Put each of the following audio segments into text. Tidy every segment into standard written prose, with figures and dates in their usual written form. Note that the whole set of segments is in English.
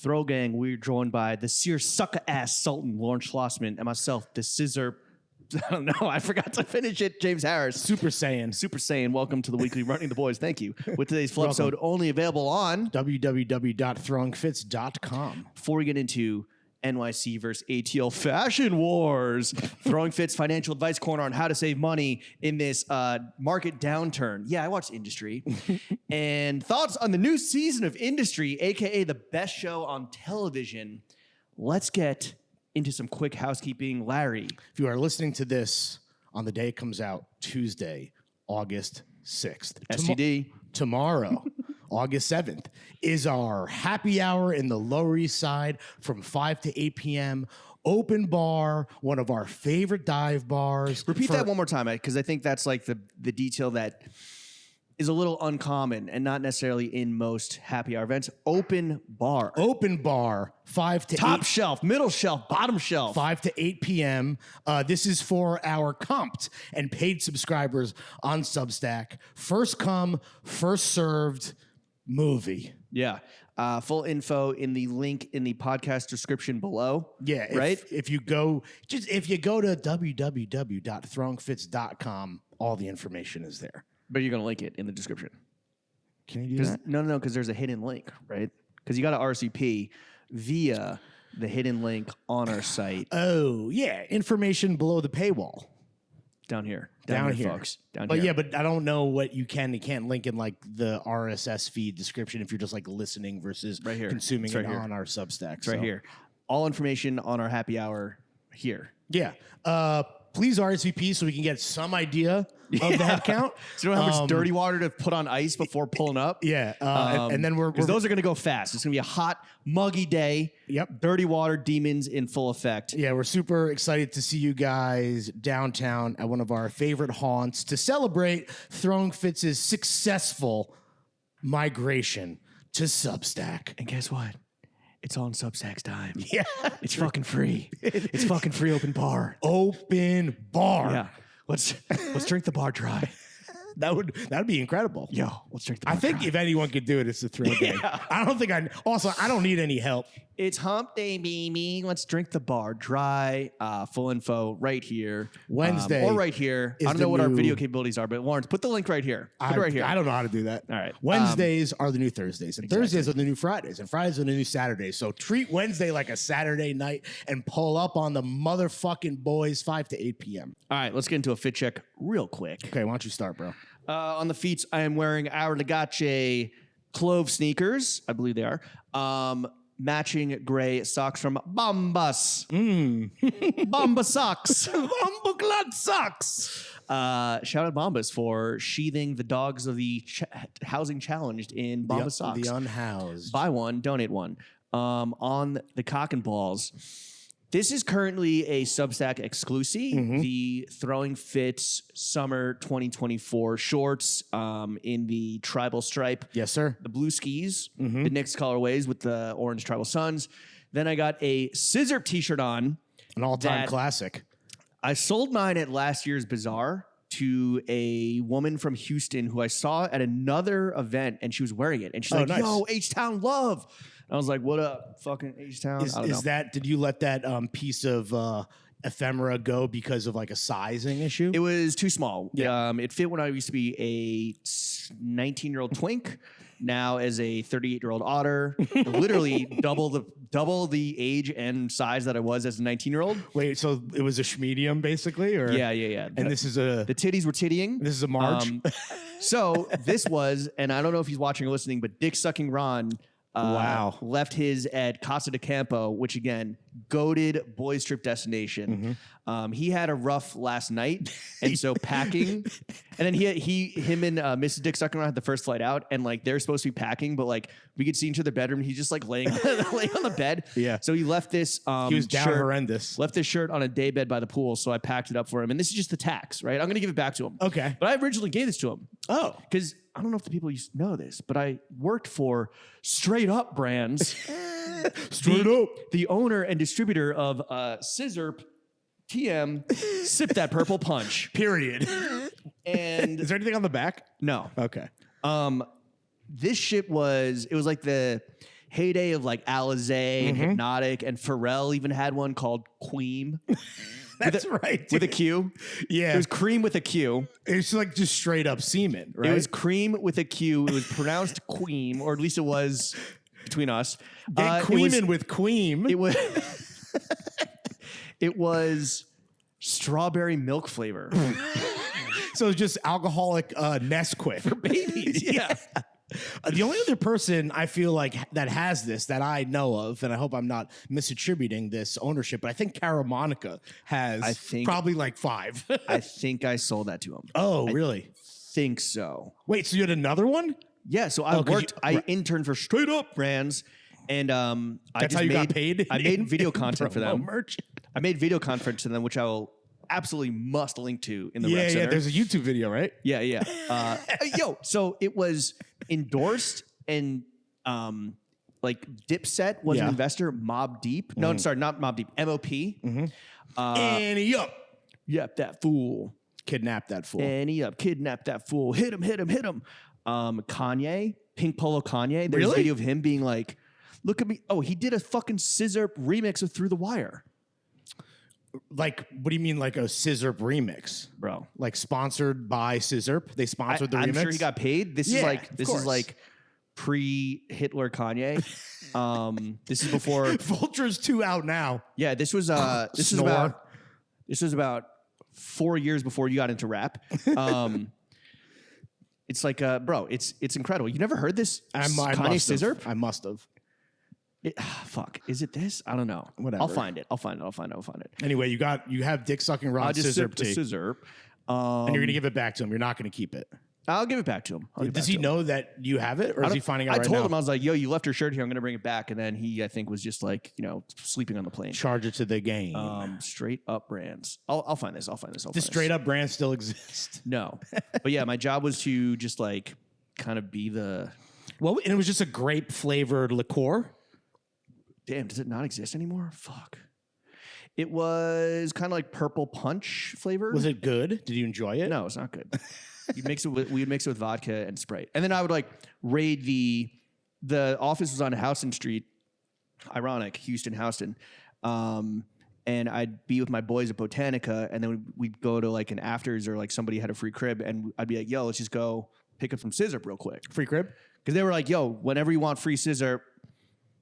Throw Gang, we're joined by the seer sucker ass Sultan, Lawrence Schlossman, and myself, the scissor. I don't know. I forgot to finish it. James Harris. Super Saiyan. Super Saiyan. Welcome to the weekly Running the Boys. Thank you. With today's full episode only available on www.throwingfits.com. Before we get into NYC versus ATL Fashion Wars, Throwing Fits financial advice corner on how to save money in this market downturn. Yeah, I watched Industry. And thoughts on the new season of Industry, a.k.a. the best show on television. Let's get into some quick housekeeping. Larry. If you are listening to this on the day it comes out, Tuesday, August 6th. STD. Tomorrow, August 7th, is our happy hour in the Lower East Side from 5 to 8 p.m. Open bar, one of our favorite dive bars. Repeat that one more time, because I think that's like the detail that is a little uncommon and not necessarily in most happy hour events. Open bar. Open bar, 5 to 8. Top shelf, middle shelf, bottom shelf. 5 to 8 p.m. This is for our comped and paid subscribers on Substack. First come, first served movie. Yeah. Full info in the link in the podcast description below. Yeah. Right? If you go to www.throwingfits.com, all the information is there. But you're going to link it in the description. Can you do that? No, because there's a hidden link, right? Because you got to RCP via the hidden link on our site. Oh, yeah. Information below the paywall. Down here. Down here. Folks. Down but here. Yeah, but I don't know what you can and can't link in like the RSS feed description if you're just like listening versus right here. consuming right it here. on our Substack. It's right here. All information on our happy hour here. Yeah. Please RSVP so we can get some idea of the head count. So you know how much dirty water to put on ice before pulling up? Yeah. And then we're those are going to go fast. It's going to be a hot, muggy day. Yep. Dirty water demons in full effect. Yeah, we're super excited to see you guys downtown at one of our favorite haunts to celebrate Throwing Fits' successful migration to Substack. And guess what? It's on Substack's time. Yeah. It's fucking free. It's fucking free open bar. Open bar. Yeah. Let's drink the bar dry. That'd be incredible. Yo, let's drink the bar I think dry. if anyone could do it, it's the Throw Gang. Yeah. I don't need any help. It's hump day, baby. Let's drink the bar dry. Full info right here. Wednesday or right here. I don't know what our video capabilities are, but Lawrence, put the link right here. Put it right here. I don't know how to do that. All right. Wednesdays are the new Thursdays, and exactly. Thursdays are the new Fridays, and Fridays are the new Saturdays. So treat Wednesday like a Saturday night and pull up on the motherfucking boys 5 to 8 p.m. All right, let's get into a fit check real quick. Okay, why don't you start, bro? On the feet, I am wearing our Legace Clove sneakers. I believe they are. Matching gray socks from Bombas. Bomba socks. Bomba glad socks. Shout out Bombas for sheathing the dogs of the housing challenged in Bombas socks. The unhoused. Buy one, donate one. On the cock and balls. This is currently a Substack exclusive. The Throwing Fits Summer 2024 shorts in the tribal stripe. Yes, sir. The blue skis, the Knicks colorways with the orange tribal suns. Then I got a scissor t-shirt on. An all-time classic. I sold mine at last year's Bazaar to a woman from Houston who I saw at another event, and she was wearing it. And she's like, nice. Yo, H-Town love. I was like, what up, fucking H-Town? Did you let that piece of ephemera go because of like a sizing issue? It was too small. Yeah. It fit when I used to be a 19-year-old twink. Now as a 38-year-old otter, literally double the age and size that I was as a 19-year-old. Wait, so it was a schmedium basically, or Yeah. And this is the titties were tittying. This is a March. So this was, and I don't know if he's watching or listening, but Dick Sucking Ron. Wow. Left his at Casa de Campo, which again, goated boys trip destination. He had a rough last night, and so packing, and then him and Mrs. Dick Sucking Around had the first flight out, and like they're supposed to be packing, but like we could see into the bedroom. He's just like laying on the bed. Yeah. So he left this. He was down horrendous. Left this shirt on a day bed by the pool, so I packed it up for him, and this is just the tax, right? I'm gonna give it back to him. Okay. But I originally gave this to him. Oh, because I don't know if the people used to know this, but I worked for Straight Up Brands. Straight Up. The owner and distributor of Scissor TM Sip That Purple Punch. Period. And Is there anything on the back? no. Okay. This shit was like heyday of like Alizé and Hypnotic, and Pharrell even had one called Queem. That's right. With a dude. Q. Yeah. It was cream with a Q. It's like just straight up semen, right? It was cream with a Q. It was pronounced Queem, or at least it was between us. Get Queemin' with Queem. It was it was strawberry milk flavor. So it's just alcoholic Nesquik for babies. Yeah. The only other person I feel like that has this that I know of, and I hope I'm not misattributing this ownership, but I think Cara Monica has probably like 5. I think I sold that to him. Oh, really? Think so. Wait, so you had another one? Yeah, so I interned for Straight Up Brands, and That's how you got paid? I made video content for Promo them. merch. I made video content for them, which I will absolutely must link to in the rec center. Yeah, there's a YouTube video, right? Yeah. So it was endorsed and like Dipset was an investor, Mob Deep. No, sorry, not Mob Deep, MOP. Annie up. Yep, that fool. Kidnap that fool. Annie up, kidnap that fool. Hit him. Kanye, Pink Polo Kanye. There's a video of him being like, look at me. Oh, he did a fucking Scissor remix of Through the Wire. Like, what do you mean, like a Scissor remix, Bro? Like sponsored by Scissor? They sponsored the remix. I'm sure he got paid. This is like pre-Hitler Kanye. This is before Vulture's 2 out now. Yeah, this was about 4 years before you got into rap. It's like, bro, it's incredible. You never heard this? Kanye Scissor? I must have. Fuck. Is it this? I don't know. Whatever. I'll find it. Anyway, you have dick sucking Ron Scissor tea. Scissor. And you're gonna give it back to him. You're not gonna keep it. I'll give it back to him. Does he know that you have it, or is he finding out right now? I told him, I was like, yo, you left your shirt here. I'm going to bring it back. And then he, I think, was just like, sleeping on the plane. Charge it to the game. Straight Up Brands. I'll find this. Does Straight Up Brands still exist? No. But yeah, my job was to just like kind of be the... Well, and it was just a grape flavored liqueur. Damn, does it not exist anymore? Fuck. It was kind of like purple punch flavor. Was it good? Did you enjoy it? No, it's not good. We would mix it with vodka and Sprite. And then I would like raid the office was on Houston Street. Ironic, Houston. And I'd be with my boys at Botanica, and then we'd go to like an afters or like somebody had a free crib, and I'd be like, yo, let's just go pick up some scissor real quick. Free crib? Because they were like, yo, whenever you want free scissor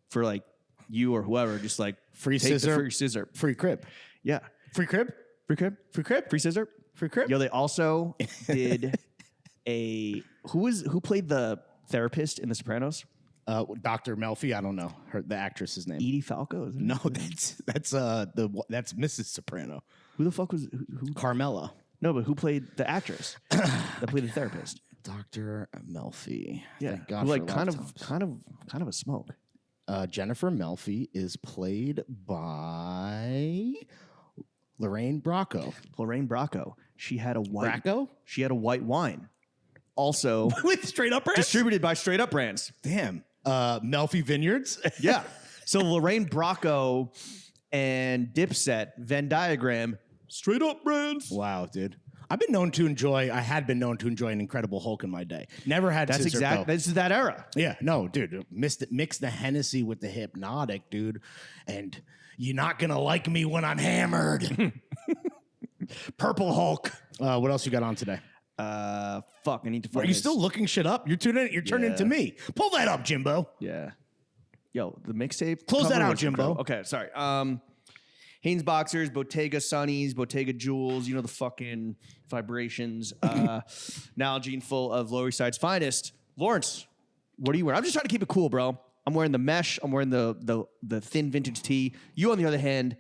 for like you or whoever, just like free take scissor, the free scissor. Free crib. Yeah. Free crib? Free crib? Free crib? Free scissor? Free crib? Yo, they also did who played the therapist in The Sopranos? Dr. Melfi, I don't know the actress's name. Edie Falco? No, that's Mrs. Soprano. Who the fuck was who? Carmela. No, but who played the actress that played the therapist? Dr. Melfi. Yeah, Thank God who, like for kind lifetimes. of a smoke. Jennifer Melfi is played by Lorraine Bracco. Lorraine Bracco. She had a white. Bracco? She had a white wine. Also with Straight Up Brands? Distributed by Straight Up Brands. Damn. Melfi Vineyards? Yeah. So Lorraine Bracco and Dipset, Venn diagram, Straight Up Brands. Wow, dude. I had been known to enjoy an Incredible Hulk in my day. Never had That's scissor, exact. though. This is that era. Yeah, no, dude. Mix the Hennessy with the Hypnotic, dude. And you're not going to like me when I'm hammered. Purple Hulk. What else you got on today? Fuck, I need to find Are you this. still looking shit up? You're turning to me. Pull that up, Jimbo. Yeah. Yo, the mixtape. Close that cover out, was Jimbo. incredible. Okay, sorry. Hanes Boxers, Bottega Sunnies, Bottega Jewels, the fucking vibrations. Nalgene full of Lower East Side's finest. Lawrence, what are you wearing? I'm just trying to keep it cool, bro. I'm wearing the mesh. I'm wearing the thin vintage tee. You, on the other hand,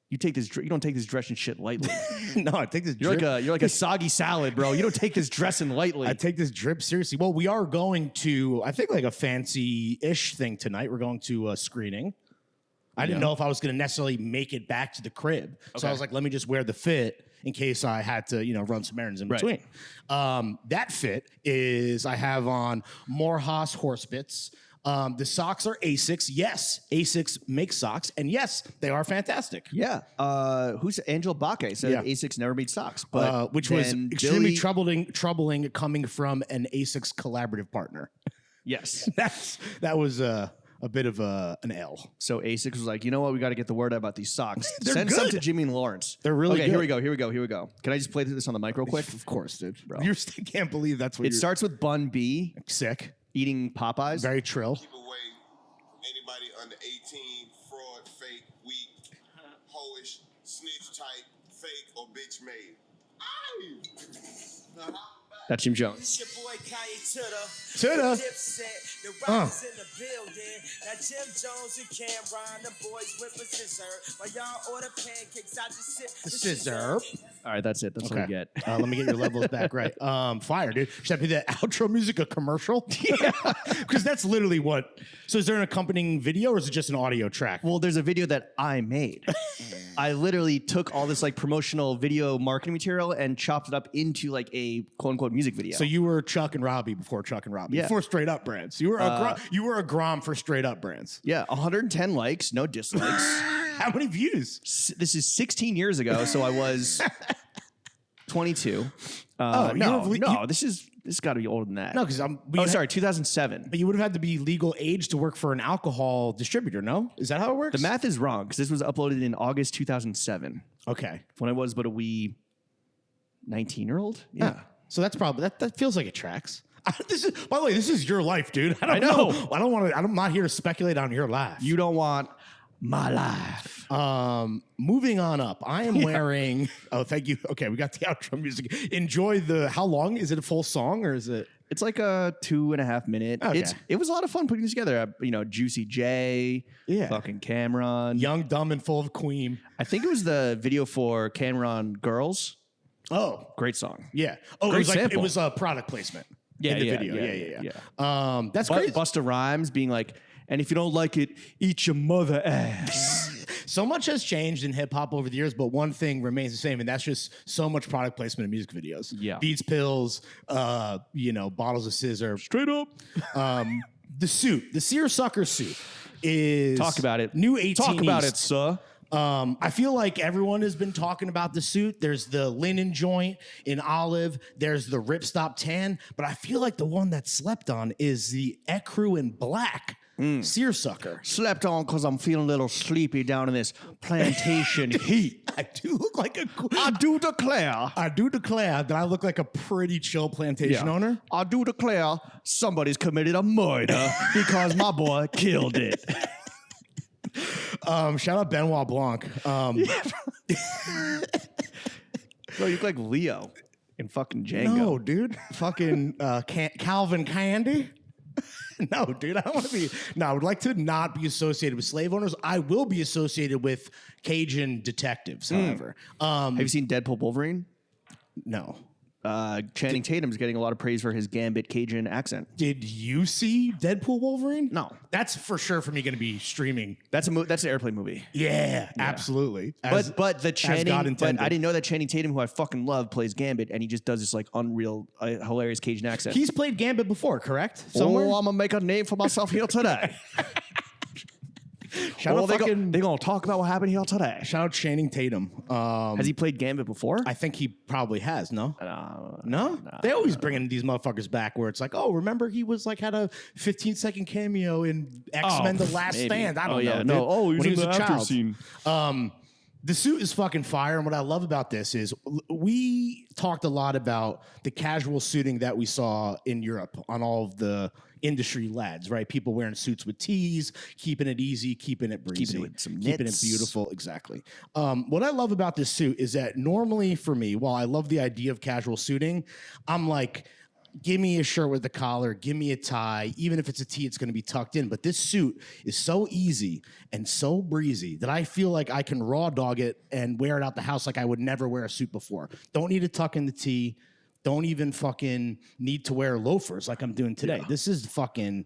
you don't take this dressing shit lightly. No, I take this. You're like a soggy salad, bro. You don't take this dressing lightly. I take this drip seriously. Well, we are going to, I think, like a fancy-ish thing tonight. We're going to a screening. I didn't know if I was going to necessarily make it back to the crib. So I was like, let me just wear the fit in case I had to, run some errands in between. That fit is I have on Morehouse horse bits. The socks are Asics. Yes, Asics makes socks. And yes, they are fantastic. Yeah. Who's Angel Baque said Asics never made socks, but which was extremely troubling coming from an Asics collaborative partner. Yes. That was a bit of an L. So ASICS was like, you know what? We got to get the word out about these socks. They're Send good. some to Jimmy and Lawrence. They're really okay. good. Here we go. Can I just play this on the mic real quick? Of course, dude. Bro. You can't believe that's what It starts with Bun B sick. eating Popeyes. Very trill. Keep away from anybody under 18, fraud, fake, weak, hoish, snitch type, fake, or bitch made. Aye! That's Jim Jones. It's your boy Kanye Tutter. Tutter. Dipset, the rockers in the building. Now Jim Jones and Cameron, the boys with a scissor. While y'all order pancakes, I just sip The scissor. All right, that's it. That's what we get. Let me get your levels back right. Fire, dude. Should I be that outro music a commercial? Yeah. Because that's literally what. So is there an accompanying video or is it just an audio track? Well, there's a video that I made. I literally took all this like promotional video marketing material and chopped it up into like a quote unquote music video. So you were Chuck and Robbie before Chuck and Robbie. Yeah. Before Straight Up Brands. You were a Grom for Straight Up Brands. yeah, 110 likes, no dislikes. How many views? This is 16 years ago, so I was 22. This got to be older than that. No, because sorry, 2007. But you would have had to be legal age to work for an alcohol distributor, no? Is that how it works? The math is wrong because this was uploaded in August 2007 Okay. when I was but a wee 19-year-old. Yeah. So that's probably that feels like it tracks. By the way, this is your life, dude. I know. I don't want to. I'm not here to speculate on your life. You don't want my life. Moving on up, I am wearing. Oh, thank you. Okay, we got the outro music. Enjoy the. How long is it? A full song or is it? It's like a 2.5 minute. Okay. It was a lot of fun putting this together. Juicy J, fucking Cameron, Young, dumb, and full of queen. I think it was the video for Cameron Girls. Oh, Great song. yeah. Oh, Great it was like sample. it was a product placement. In the video. Yeah. That's great. Busta Rhymes being like, and if you don't like it, eat your mother ass. So much has changed in hip hop over the years, but one thing remains the same, and that's just so much product placement in music videos. Yeah. Beats, pills, bottles of scissor. Straight up. The suit, the seersucker suit, is Talk about it. New 18 Talk about East. it, sir. I feel like everyone has been talking about the suit. There's the linen joint in olive. There's the ripstop tan. But I feel like the one that slept on is the ecru in black seersucker. Slept on because I'm feeling a little sleepy down in this plantation heat. I do look like a. I do declare. I do declare that I look like a pretty chill plantation owner. I do declare somebody's committed a murder because my boy killed it. Shout out Benoit Blanc. Bro, you look like Leo in fucking Django. No, dude. Fucking Calvin Candy. No, dude. I don't want to be. No, I would like to not be associated with slave owners. I will be associated with Cajun detectives, however. Have you seen Deadpool Wolverine? No. Channing Tatum's getting a lot of praise for his Gambit Cajun accent. Did you see Deadpool Wolverine? No. That's for sure for me going to be streaming. That's that's an airplane movie. Yeah, absolutely. But the Channing, God but intended. I didn't know that Channing Tatum, who I fucking love, plays Gambit, and he just does this like unreal, hilarious Cajun accent. He's played Gambit before, correct? Somewhere? Oh, I'm gonna make a name for myself here today. Shout out they're fucking- gonna talk about what happened here today. Shout out Channing Tatum. Has he played Gambit before? I think he probably has, no? No? They always bring in these motherfuckers back where it's like, oh, remember he was like had a 15-second cameo in X-Men The Last maybe. Stand. I don't yeah, know. no. dude. Oh, he When was in the a after child. scene. The suit is fucking fire, and what I love about this is we talked a lot about the casual suiting that we saw in Europe on all of the industry lads, right? People wearing suits with tees, keeping it easy, keeping it breezy, Keeping it with some keeping knits. it beautiful. Exactly. What I love about this suit is that normally for me, while I love the idea of casual suiting, I'm like, give me a shirt with a collar, give me a tie. Even if it's a tee, it's going to be tucked in. But this suit is so easy and so breezy that I feel like I can raw dog it and wear it out the house like I would never wear a suit before. Don't need to tuck in the tee. Don't even fucking need to wear loafers like I'm doing today. This is fucking...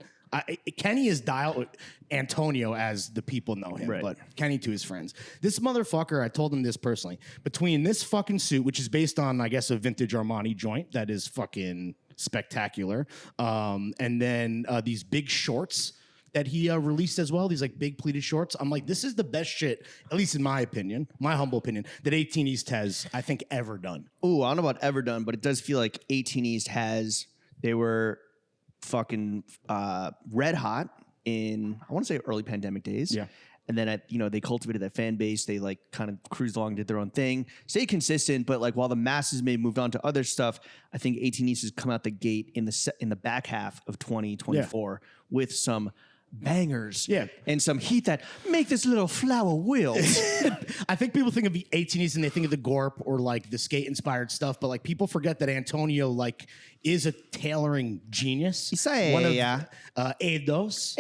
Kenny is dialed Antonio as the people know him, Right. but Kenny to his friends. This motherfucker, I told him this personally, between this fucking suit, which is based on, I guess, a vintage Armani joint that is fucking spectacular, and then these big shorts that he released as well, these like big pleated shorts. I'm like, this is the best shit, at least in my opinion, my humble opinion, that 18 East has, I think, ever done. Ooh, I don't know about ever done, but it does feel like 18 East has. They were fucking red hot in, I want to say early pandemic days. Yeah. And then, they cultivated that fan base. They like kind of cruised along, did their own thing, stayed consistent. But like while the masses may have moved on to other stuff, I think 18 East has come out the gate in the back half of 2024 with some bangers and some heat that make this little flower wilt. I think people think of the 18s and they think of the Gorp or like the skate inspired stuff, but like people forget that Antonio like is a tailoring genius. One of Eidos,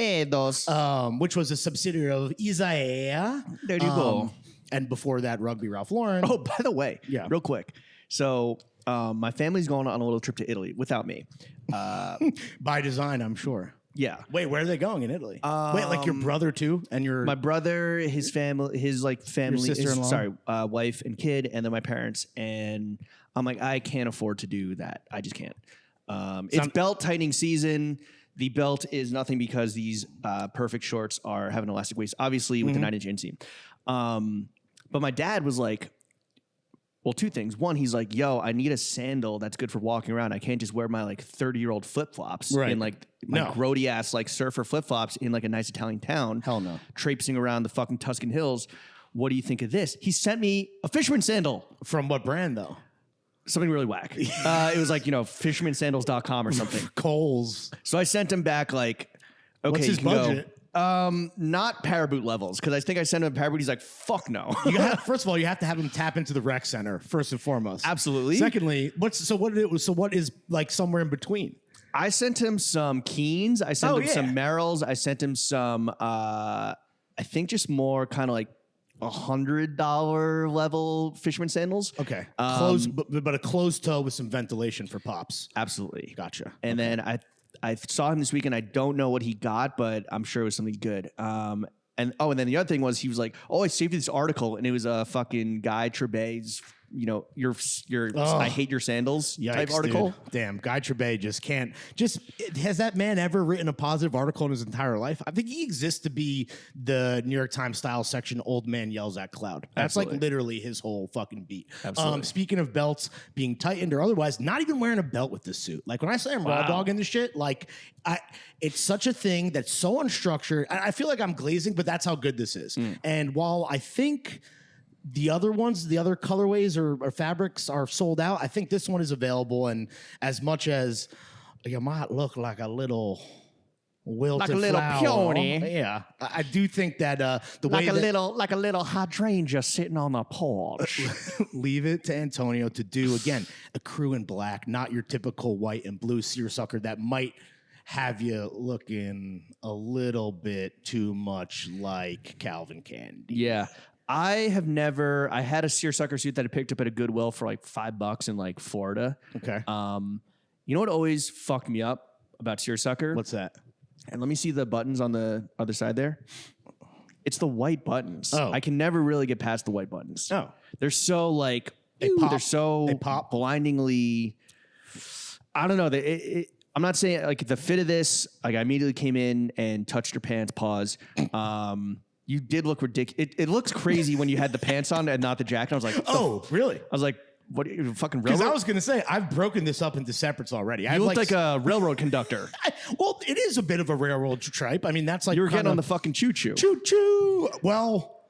which was a subsidiary of Isaia. There you go. And before that, Rugby Ralph Lauren. Oh, by the way, real quick. So my family's going on a little trip to Italy without me. By design, I'm sure. Yeah. Wait, where are they going in Italy? Wait, like your brother too, and my brother, his family, your sister-in-law? wife and kid, and then my parents. And I'm like, I can't afford to do that. I just can't. It's belt tightening season. The belt is nothing because these perfect shorts have an elastic waist, obviously with the 9-inch inseam. But my dad was like, well, two things. One, he's like, yo, I need a sandal that's good for walking around. I can't just wear my like 30-year-old flip-flops in like my grody ass like surfer flip-flops in like a nice Italian town. Hell no. Traipsing around the fucking Tuscan hills. What do you think of this? He sent me a fisherman sandal. From what brand though? Something really whack. It was like, fishermansandals.com or something. Kohl's. So I sent him back like, okay, what's his budget? Not paraboot levels, because I think I sent him a paraboot. He's like, fuck no. First of all, you have to have him tap into the rec center first and foremost. Absolutely. Secondly, what is like somewhere in between? I sent him some Keens. I sent him some Merrills. I sent him some, I think just more kind of like $100 level fisherman sandals. Okay. Closed, but a closed toe with some ventilation for pops. Absolutely. Gotcha. And then I saw him this weekend. I don't know what he got, but I'm sure it was something good. And then the other thing was he was like, oh, I saved you this article, and it was a fucking Guy Trebet's, your I hate your sandals type article. Dude. Damn, Guy Trebet has that man ever written a positive article in his entire life? I think he exists to be the New York Times style section old man yells at cloud. That's like literally his whole fucking beat. Absolutely. Speaking of belts being tightened or otherwise, not even wearing a belt with this suit. Like when I say I'm raw dogging this shit, like it's such a thing that's so unstructured. I feel like I'm glazing, but that's how good this is. And while I think the other ones, the other colorways or fabrics are sold out, I think this one is available. And as much as you might look like a little wilted like a little flower, peony, yeah, I do think that the like way a little hydrangea sitting on the porch. leave it to Antonio to do again a crew in black, not your typical white and blue seersucker that might have you looking a little bit too much like Calvin Candy. Yeah. I had a seersucker suit that I picked up at a Goodwill for like $5 in like Florida. Okay. You know what always fucked me up about seersucker? What's that? And let me see the buttons on the other side there. It's the white buttons. Oh. I can never really get past the white buttons. Oh. They're so like, They pop. they're so They pop. blindingly, I don't know. I'm not saying like the fit of this, like I immediately came in and touched your pants, pause. You did look ridiculous. It looks crazy when you had the pants on and not the jacket. I was like, oh, really? I was like, what are you fucking Because railroad? I was going to say, I've broken this up into separates already. You look like a railroad conductor. Well, it is a bit of a railroad tripe. I mean, that's like You were getting on the fucking choo-choo. choo-choo. Well,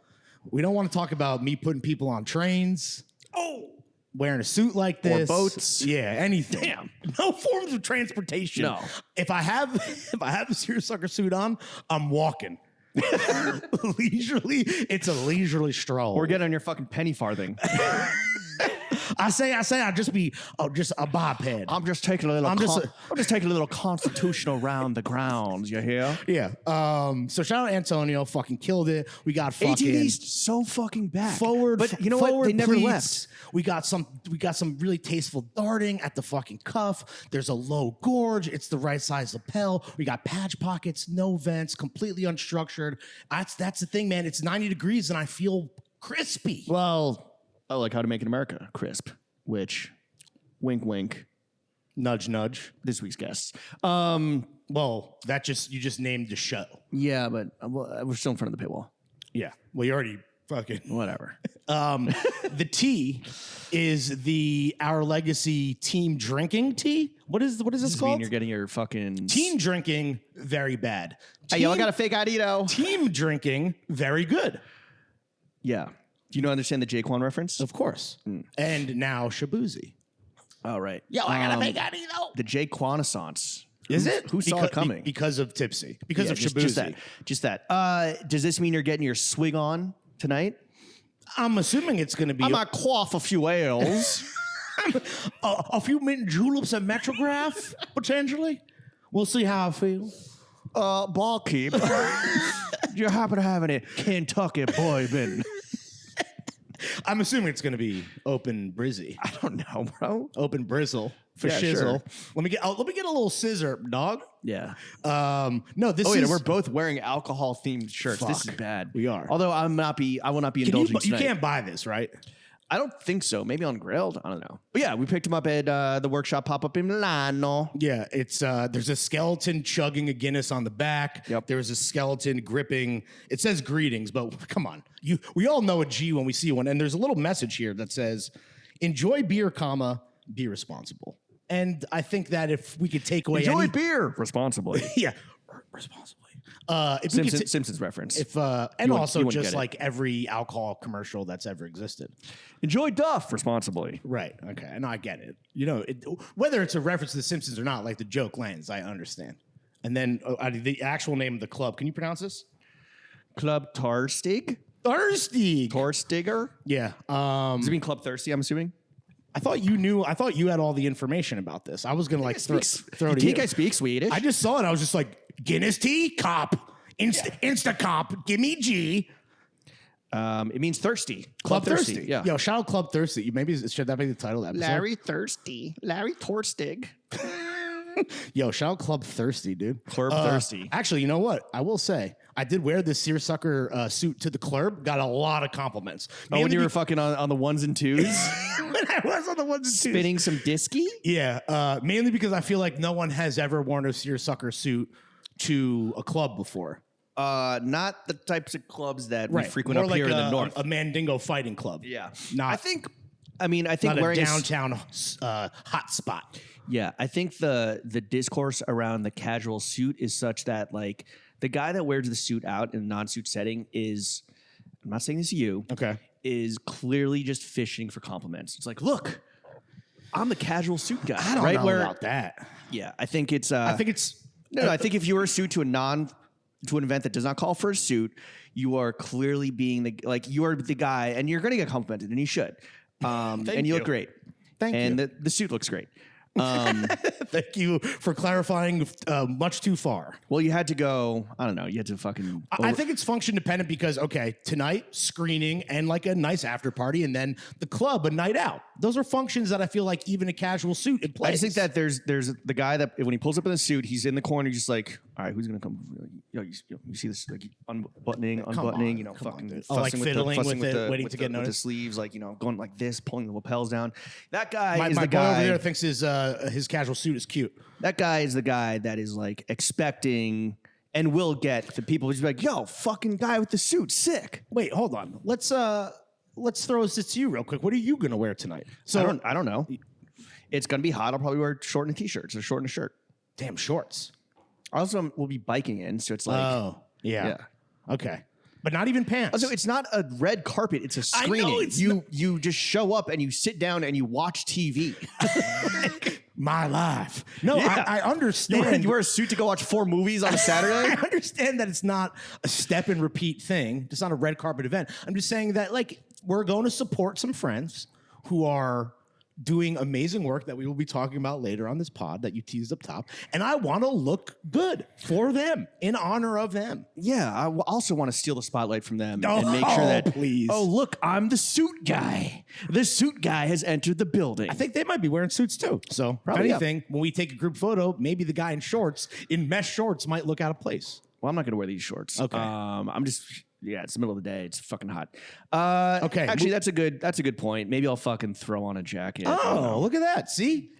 we don't want to talk about me putting people on trains. Oh. Wearing a suit like this. Or boats. Yeah, anything. Damn. No forms of transportation. No. If I have a seersucker suit on, I'm walking. Leisurely. It's a leisurely stroll. Or get on your fucking penny farthing. I say, I'll just be just a biped. I'm just taking a little. I'm just taking a little constitutional round the grounds. You hear? Yeah. So shout out Antonio, fucking killed it. We got fucking ATV's so fucking back. forward, but you know what? They never pleats. left. We got some really tasteful darting at the fucking cuff. There's a low gorge. It's the right size lapel. We got patch pockets, no vents, completely unstructured. That's the thing, man. It's 90 degrees and I feel crispy. Well, I like How to Make it America crisp, which, wink, wink. Nudge, nudge. This week's guests. Well, you just named the show. Yeah, but we're still in front of the paywall. Yeah. Well, you already fucking Whatever. The tea is the Our Legacy team drinking tea. What is this Does this called? mean you're getting your fucking Team drinking, very bad. Hey, yo, I got a fake ID though. Team drinking, very good. Yeah. Do you understand the Jaquan reference? Of course. And now Shabuzi. Oh, right. Yo, I got a fake ID though. The Jaquanaissance. Is it? Who saw it coming? Because of Tipsy. Because Yeah, of just, Shabuzi. just that. Does this mean you're getting your swig on tonight? I'm assuming it's going to be I might quaff a few ales. a few mint juleps and Metrograph, potentially. We'll see how I feel. Barkeep. Do you happen to have any Kentucky bourbon? I'm assuming it's going to be open brizzy. I don't know, bro. Open brizzle for Yeah, shizzle. sure. Let me get a little scissor, dog. Yeah. No, this Oh, yeah, is we're both wearing alcohol-themed shirts. This is Fuck. bad. We are. Although I will not be you indulging tonight. can't buy this, right? I don't think so. Maybe on Grilled. I don't know. But yeah, we picked him up at the workshop pop-up in Milano. Yeah, it's there's a skeleton chugging a Guinness on the back. Yep. There's a skeleton gripping. It says greetings, but come on. We all know a G when we see one. And there's a little message here that says, enjoy beer, comma, be responsible. And I think that if we could take away Enjoy any beer responsibly. yeah, responsibly. If we could Simpsons reference. if and You wouldn't- also you wouldn't just get it. like every alcohol commercial that's ever existed. Enjoy Duff responsibly. Right. Okay. And I get it. You know, whether it's a reference to The Simpsons or not, like the joke lands, I understand. And then the actual name of the club. Can you pronounce this? Club Tarstig? Thirsty. Torstiger? Yeah. Does it mean Club Thirsty, I'm assuming? I thought you knew. I thought you had all the information about this. I was gonna like throw You to think you. I speak Swedish? I just saw it. I was just like Guinness tea cop, Insta cop. Give me G. It means thirsty. Club Thirsty. Yeah. Yo, shout out Club Thirsty. Maybe should that be the title of the episode? Thirsty. Larry Torstig. Yo, shout out Club Thirsty, dude. Club Thirsty. Actually, you know what? I will say, I did wear this seersucker suit to the club. Got a lot of compliments. Oh, when Mainly you were fucking on the ones and twos? when I was on the ones and twos. Spitting some disky? Yeah, mainly because I feel like no one has ever worn a seersucker suit to a club before. Not the types of clubs that we frequent More up like here in the north. a Mandingo fighting club. Yeah. Not, I think not wearing a downtown hot spot. Yeah, I think the discourse around the casual suit is such that like the guy that wears the suit out in a non-suit setting is, I'm not saying this to you, Okay. is clearly just fishing for compliments. It's like, look, I'm the casual suit guy. I don't right? know about that. Yeah, I think it's. I think it's no. I think if you wear a suit to an event that does not call for a suit, you are clearly being you are the guy, and you're going to get complimented, and you should. And you look great. Thank you. And the suit looks great. Thank you for clarifying much too far. Well, you had to go. I don't know. You had to fucking. I think it's function dependent because, okay, tonight, screening and like a nice after party, and then the club, a night out. Those are functions that I feel like even a casual suit in place. I just think that there's the guy that when he pulls up in the suit, he's in the corner, he's just like, all right, who's gonna come? Yo, you see this like unbuttoning, on, you know, fucking dude. fussing like fiddling fussing with it, waiting with to get with the noticed. sleeves, like going like this, pulling the lapels down. That guy is My the boy over guy. there thinks his casual suit is cute. That guy is the guy that is like expecting and will get the people who's like, yo, fucking guy with the suit, sick. Wait, hold on. Let's throw this to you real quick. What are you gonna wear tonight? So I don't know. It's gonna be hot. I'll probably wear short and t-shirts or short and a shirt. damn shorts. Also, we'll be biking in, so it's like, Oh, yeah. yeah. Okay. But not even pants. Also, it's not a red carpet; it's a I know, screening. it's you just show up and you sit down and you watch TV. my life. No, Yeah. I understand. You wear a suit to go watch 4 movies on a Saturday. I understand that it's not a step and repeat thing. It's not a red carpet event. I'm just saying that like we're going to support some friends who are doing amazing work that we will be talking about later on this pod that you teased up top. And I want to look good for them, in honor of them. Yeah, I also want to steal the spotlight from them and make sure that, please. oh, look, I'm the suit guy. The suit guy has entered the building. I think they might be wearing suits too. So, Probably, if yeah. anything, when we take a group photo, maybe the guy in shorts, in mesh shorts, might look out of place. Well, I'm not going to wear these shorts. Okay. I'm just, yeah, it's the middle of the day. It's fucking hot. Okay. Actually, that's a good point. Maybe I'll fucking throw on a jacket. Oh, look at that. See?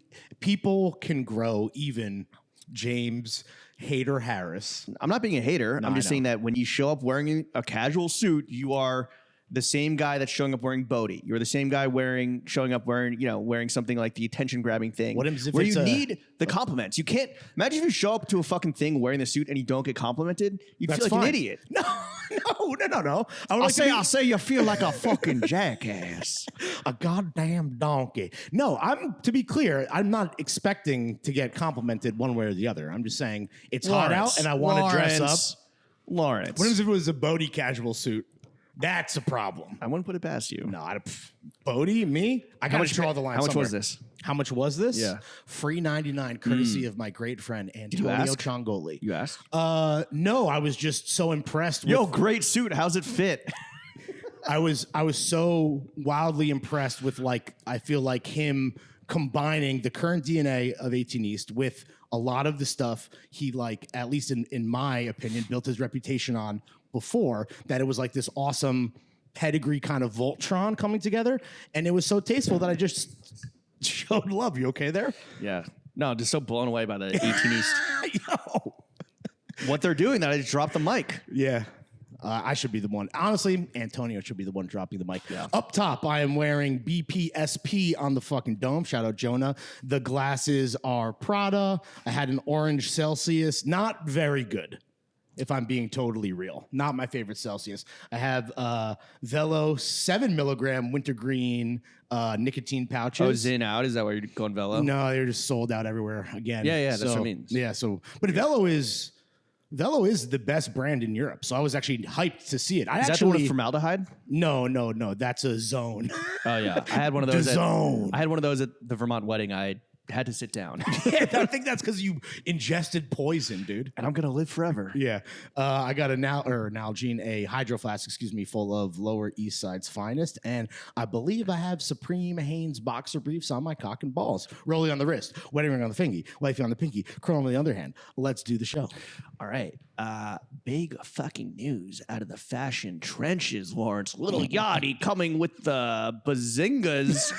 People can grow, even James Hater Harris. I'm not being a hater. I'm I just know. saying that when you show up wearing a casual suit, you are the same guy that's showing up wearing Bodhi. You're the same guy showing up wearing something like the attention grabbing thing. What if where it's you a- need the compliments? You can't imagine if you show up to a fucking thing wearing the suit and you don't get complimented. You'd That's feel like fine. an idiot. No. I would I'll say you feel like a fucking jackass. a goddamn donkey. No, to be clear, I'm not expecting to get complimented one way or the other. I'm just saying it's hot out and I want to dress up. Lawrence. What if it was a Bodhi casual suit? That's a problem. I wouldn't put it past you. No, Bodhi, me? I got to draw the line. How much somewhere. was this? How much was this? Yeah. Free 99, courtesy of my great friend Antonio ask? Ciongoli. You asked? No, I was just so impressed with Yo, great suit. How's it fit? I was so wildly impressed with I feel like him combining the current DNA of 18 East with a lot of the stuff he at least in my opinion, built his reputation on before, that it was like this awesome pedigree kind of Voltron coming together. And it was so tasteful that I just showed love. You okay there? Yeah. No, just so blown away by the 18 East. Yo. What they're doing, that I just dropped the mic. Yeah. I should be the one. Honestly, Antonio should be the one dropping the mic. Yeah. Up top, I am wearing BPSP on the fucking dome. Shout out Jonah. The glasses are Prada. I had an orange Celsius. Not very good, if I'm being totally real. Not my favorite Celsius. I have Velo 7 milligram wintergreen nicotine pouches. Oh, Zin out? Is that where you're going Velo? No, they're just sold out everywhere again. Yeah, that's what I mean. Yeah, but Velo is the best brand in Europe, so I was actually hyped to see it. Is that the one with formaldehyde? No, that's a Zone. Oh, yeah. I had one of those. Zone. I had one of those at the Vermont wedding. I had to sit down. Yeah, I think that's because you ingested poison, dude. And I'm going to live forever. Yeah, I got a Nalgene, a hydro flask, full of Lower East Side's finest, and I believe I have Supreme Hanes boxer briefs on my cock and balls, rolling on the wrist, wedding ring on the fingy, wifey on the pinky, chrome on the other hand. Let's do the show. All right. Big fucking news out of the fashion trenches, Lawrence. Little Yachty coming with the bazingas.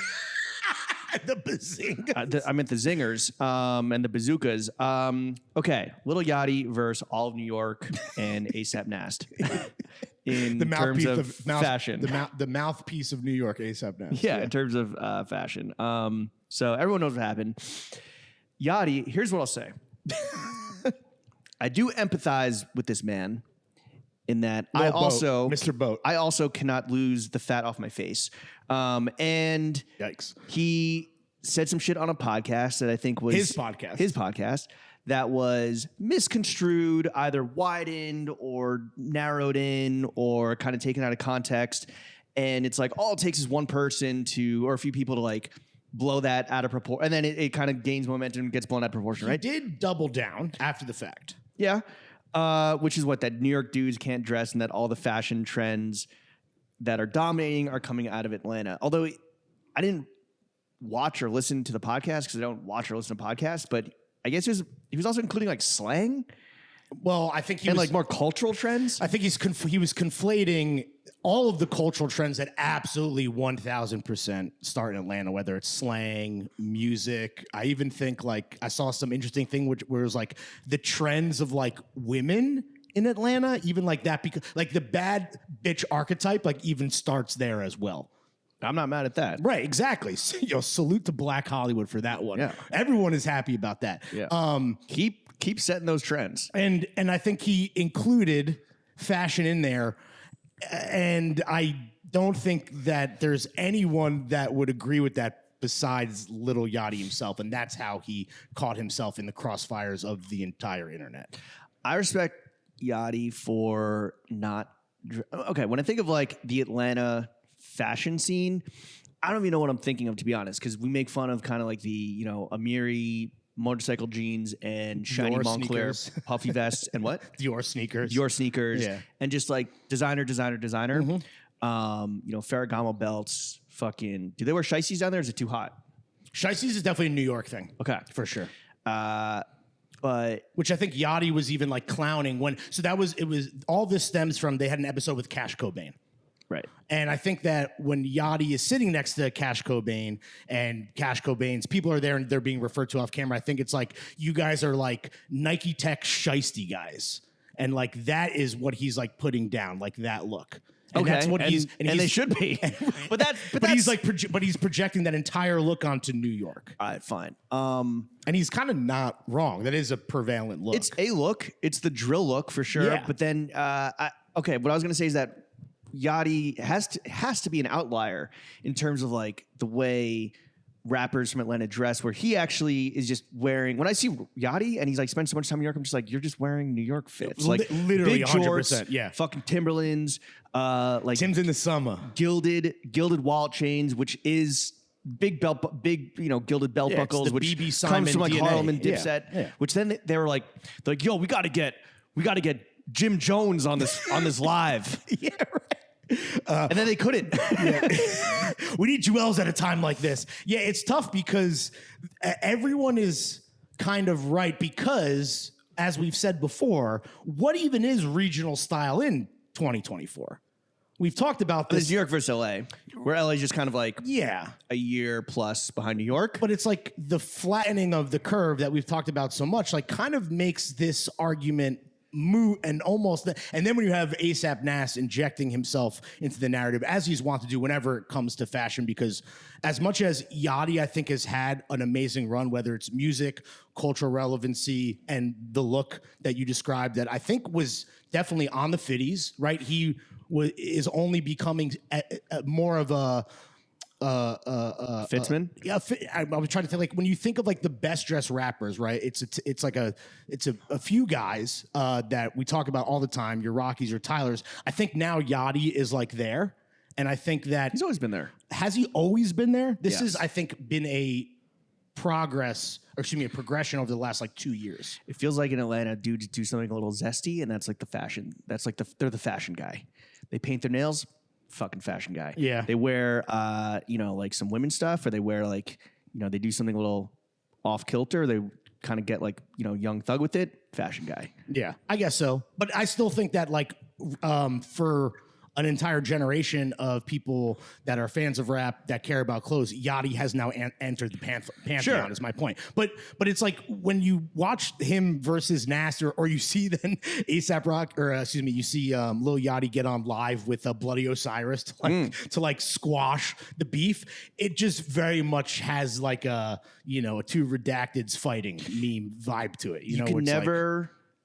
The bazinga. I meant the zingers and the bazookas. Okay, Little Yachty versus all of New York and ASAP Nast in terms of fashion. The mouthpiece of New York, ASAP Nast. Yeah, in terms of fashion. So everyone knows what happened. Yachty, here's what I'll say. I do empathize with this man in that Mr. Boat. I also cannot lose the fat off my face. And Yikes. he said some shit on a podcast that I think was His podcast that was misconstrued, either widened or narrowed in or kind of taken out of context. And it's like all it takes is one person or a few people to blow that out of proportion. And then it kind of gains momentum and gets blown out of proportion, right? He did double down after the fact. Yeah. Which is that New York dudes can't dress and that all the fashion trends that are dominating are coming out of Atlanta. Although I didn't watch or listen to the podcast because I don't watch or listen to podcasts, but I guess he was also including slang. Well, I think he and was more cultural trends. I think he was conflating all of the cultural trends that absolutely 1,000% start in Atlanta, whether it's slang, music. I even think I saw some interesting thing where it was the trends of women in Atlanta, even that, because the bad bitch archetype even starts there as well. I'm not mad at that. Right, exactly. Salute to Black Hollywood for that one. Yeah. Everyone is happy about that. Yeah. Keep setting those trends. And I think he included fashion in there. And I don't think that there's anyone that would agree with that besides Little Yachty himself. And that's how he caught himself in the crossfires of the entire internet. I respect Yachty for not... Okay, when I think of the Atlanta fashion scene, I don't even know what I'm thinking of, to be honest, because we make fun of kind of the, Amiri motorcycle jeans and shiny Dior Montclair sneakers. puffy vests and what? Dior sneakers. Yeah. And just designer. Mm-hmm. Ferragamo belts. Fucking, do they wear shiesties down there? Or is it too hot? Shiesties is definitely a New York thing. Okay. For sure. But which I think Yachty was even clowning when, so it was all this stems from, they had an episode with Cash Cobain. Right. And I think that when Yachty is sitting next to Cash Cobain and Cash Cobain's people are there and they're being referred to off camera, I think it's you guys are Nike Tech shiesty guys. And that is what he's putting down, that look. And that's what and they should be. but he's projecting that entire look onto New York. All right, fine. And he's kind of not wrong. That is a prevalent look. It's a look. It's the drill look for sure. Yeah. But then, what I was going to say is that Yachty has to be an outlier in terms of like the way rappers from Atlanta dress, where he actually is just wearing. When I see Yachty and he's like spent so much time in New York, I'm just like, you're just wearing New York fits, like literally big 100%. jorts, Yeah, fucking Timberlands, like Tim's in the summer, gilded wallet chains, which is big gilded belt buckles, the which BB Simon comes from like DNA. Harlem and Yeah, Dipset, yeah. which then they're like, yo, we got to get Jim Jones on this live. yeah, right. And then they couldn't. We need jewels at a time like this. Yeah, it's tough because everyone is kind of right because, as we've said before, what even is regional style in 2024? We've talked about this. It's New York versus LA, where LA is just kind of like a year plus behind New York. But it's like the flattening of the curve that we've talked about so much, like kind of makes this argument moot and almost. And then when you have ASAP Nas injecting himself into the narrative, as he's wont to do whenever it comes to fashion, because as much as Yachty, I think, has had an amazing run, whether it's music, cultural relevancy, and the look that you described, that I think was definitely on the fitties, right? He is only becoming more of a Fitzman? Yeah, I was trying to think, like, when you think of like the best dressed rappers, right? It's a few guys that we talk about all the time. Your Rockies, your Tylers. I think now Yachty is like there, and I think that He's always been there. Has he always been there? This Yes. is, I think, been a progression over the last like 2 years. It feels like in Atlanta, dudes do something a little zesty, and that's like the fashion. That's like they're the fashion guy. They paint their nails, fucking fashion guy. Yeah. They wear, like some women's stuff, or they wear like, they do something a little off kilter. They kind of get like, Young Thug with it, fashion guy. Yeah, I guess so. But I still think that like for an entire generation of people that are fans of rap that care about clothes, Yachty has now entered the pantheon. Sure. Is my point. But it's like when you watch him versus Nas, or you see then ASAP Rock, or you see Lil Yachty get on live with Bloody Osiris to squash the beef. It just very much has like a two redacteds fighting meme vibe to it.